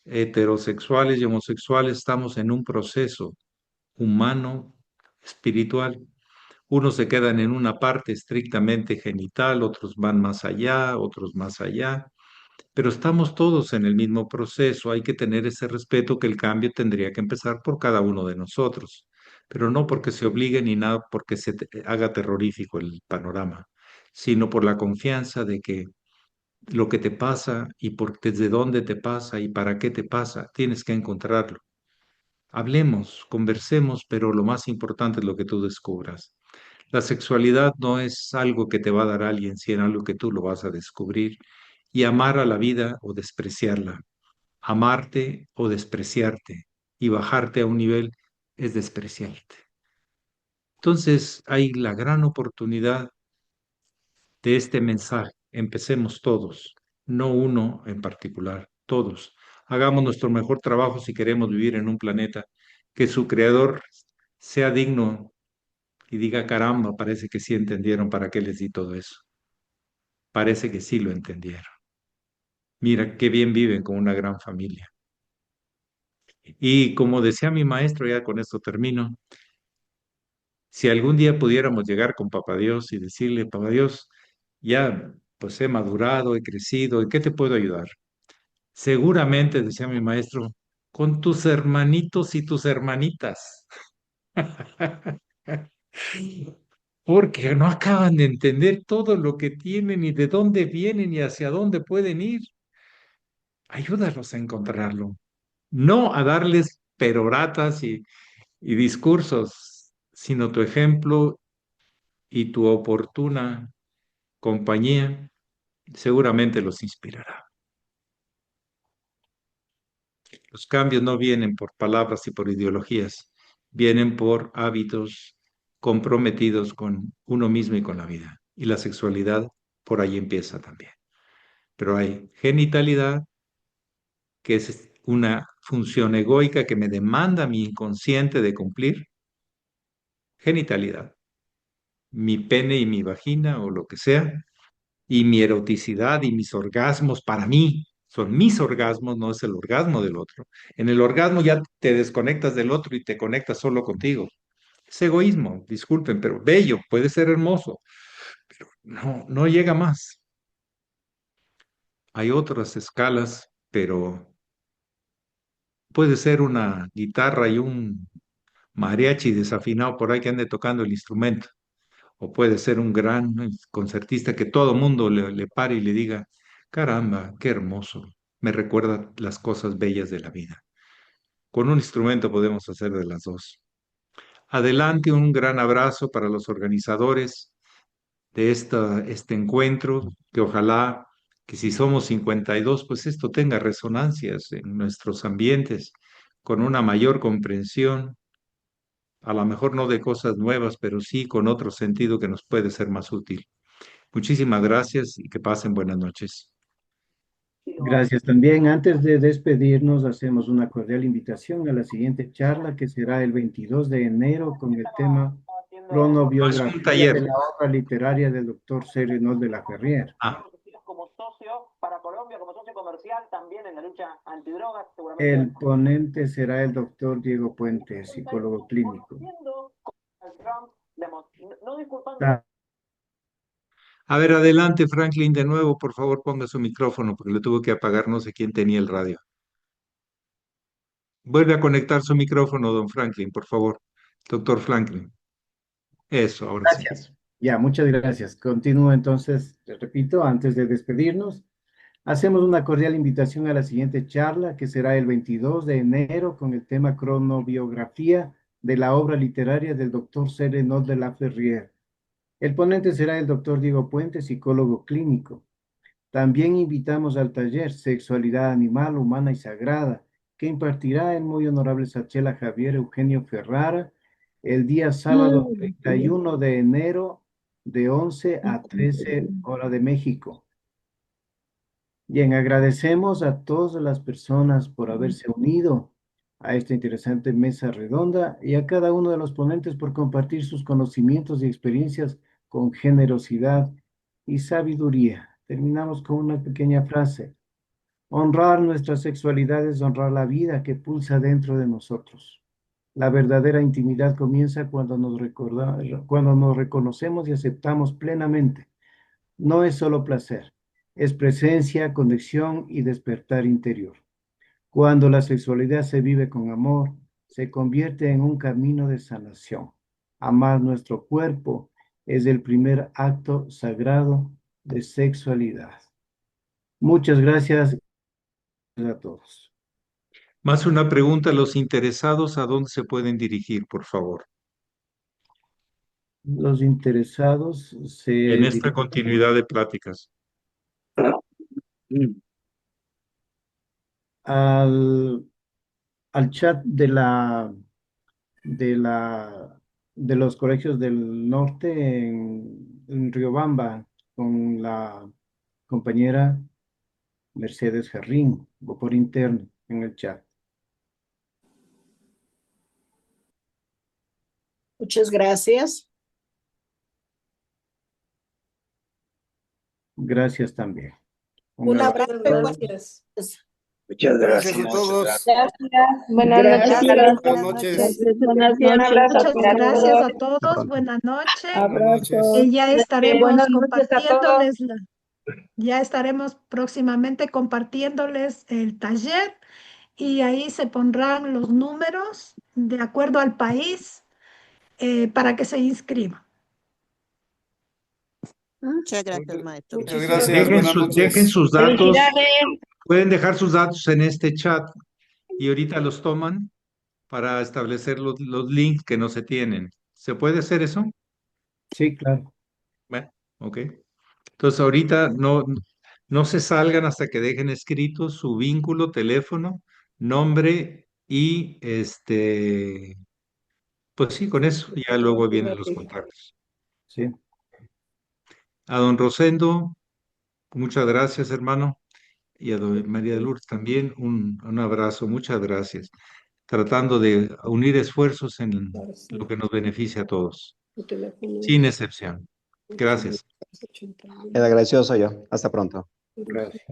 heterosexuales y homosexuales, estamos en un proceso humano, espiritual. Unos se quedan en una parte estrictamente genital, otros van más allá, otros más allá, pero estamos todos en el mismo proceso. Hay que tener ese respeto que el cambio tendría que empezar por cada uno de nosotros, pero no porque se obligue ni nada porque haga terrorífico el panorama, sino por la confianza de que lo que te pasa y desde dónde te pasa y para qué te pasa, tienes que encontrarlo. Hablemos, conversemos, pero lo más importante es lo que tú descubras. La sexualidad no es algo que te va a dar alguien, sino algo que tú lo vas a descubrir. Y amar a la vida o despreciarla, amarte o despreciarte y bajarte a un nivel es despreciarte. Entonces hay la gran oportunidad de este mensaje. Empecemos todos, no uno en particular, todos. Hagamos nuestro mejor trabajo si queremos vivir en un planeta que su creador sea digno y diga, caramba, parece que sí entendieron para qué les di todo eso. Parece que sí lo entendieron. Mira qué bien viven con una gran familia. Y como decía mi maestro, ya con esto termino, si algún día pudiéramos llegar con Papá Dios y decirle, Papá Dios, ya pues he madurado, he crecido, ¿en qué te puedo ayudar? Seguramente, decía mi maestro, con tus hermanitos y tus hermanitas. Porque no acaban de entender todo lo que tienen y de dónde vienen y hacia dónde pueden ir. Ayúdalos a encontrarlo, no a darles peroratas y discursos, sino tu ejemplo y tu oportuna compañía seguramente los inspirará. Los cambios no vienen por palabras y por ideologías, vienen por hábitos comprometidos con uno mismo y con la vida. Y la sexualidad por ahí empieza también. Pero hay genitalidad, que es una función egoica que me demanda mi inconsciente de cumplir. Genitalidad, mi pene y mi vagina o lo que sea, y mi eroticidad y mis orgasmos para mí. Son mis orgasmos, no es el orgasmo del otro. En el orgasmo ya te desconectas del otro y te conectas solo contigo. Es egoísmo, disculpen, pero bello, puede ser hermoso, pero no llega más. Hay otras escalas, pero puede ser una guitarra y un mariachi desafinado por ahí que ande tocando el instrumento. O puede ser un gran concertista que todo mundo le pare y le diga, caramba, qué hermoso, me recuerda las cosas bellas de la vida. Con un instrumento podemos hacer de las dos. Adelante, un gran abrazo para los organizadores de este encuentro, que ojalá que si somos 52, pues esto tenga resonancias en nuestros ambientes, con una mayor comprensión, a lo mejor no de cosas nuevas, pero sí con otro sentido que nos puede ser más útil. Muchísimas gracias y que pasen buenas noches. Gracias también. Antes de despedirnos, hacemos una cordial invitación a la siguiente charla que será el 22 de enero con el tema No es un Cronobiografía de taller. la obra literaria del doctor Cérenol de la Ferrier. Como socio para Colombia, como socio comercial también en la lucha antidrogas, seguramente. El ponente será el doctor Diego Puente, psicólogo clínico. No disculpando. A ver, adelante, Franklin, de nuevo, por favor, ponga su micrófono, porque le tuvo que apagar, no sé quién tenía el radio. Vuelve a conectar su micrófono, don Franklin, por favor. Doctor Franklin. Eso, ahora sí. Gracias. Ya, muchas gracias. Continúo entonces, te repito, antes de despedirnos, hacemos una cordial invitación a la siguiente charla que será el 22 de enero con el tema Cronobiografía de la obra literaria del doctor Cérenol de la Ferrier. El ponente será el doctor Diego Puente, psicólogo clínico. También invitamos al taller Sexualidad Animal, Humana y Sagrada, que impartirá el muy honorable Sachela Javier Eugenio Ferrara el día sábado 31 de enero de 11 a 13 hora de México. Bien, agradecemos a todas las personas por haberse unido a esta interesante mesa redonda y a cada uno de los ponentes por compartir sus conocimientos y experiencias con generosidad y sabiduría. Terminamos con una pequeña frase. Honrar nuestra sexualidad es honrar la vida que pulsa dentro de nosotros. La verdadera intimidad comienza cuando cuando nos reconocemos y aceptamos plenamente. No es solo placer, es presencia, conexión y despertar interior. Cuando la sexualidad se vive con amor, se convierte en un camino de sanación. Amar nuestro cuerpo es el primer acto sagrado de sexualidad. Muchas gracias a todos. Más una pregunta, los interesados, ¿a dónde se pueden dirigir, por favor? Los interesados se En esta dirigen continuidad de pláticas. al chat de la, de los colegios del norte en Riobamba con la compañera Mercedes Jarrín o por interno en el chat. Muchas gracias. Gracias también. Un abrazo. Gracias. Muchas gracias. Gracias a todos. Buenas noches. Gracias. Buenas noches. Un abrazo Muchas para gracias todos. a todos. Buenas noches. Buenas noches. Y ya estaremos Buenas noches a todos. compartiéndoles ya estaremos próximamente compartiéndoles el taller y ahí se pondrán los números de acuerdo al país para que se inscriban. Muchas gracias, maestro. Muchas gracias. Dejen, Buenas dejen noches. sus datos, Felicidades. pueden dejar sus datos en este chat y ahorita los toman para establecer los links que no se tienen. ¿Se puede hacer eso? Sí, claro. Bueno, ok. Entonces ahorita no se salgan hasta que dejen escrito su vínculo, teléfono, nombre y pues sí, con eso ya luego vienen los contactos. Sí. A don Rosendo, muchas gracias, hermano. Y a doña María de Lourdes también un abrazo, muchas gracias. Tratando de unir esfuerzos en lo que nos beneficia a todos, sin excepción. Gracias. El agradecido soy yo. Hasta pronto. Gracias.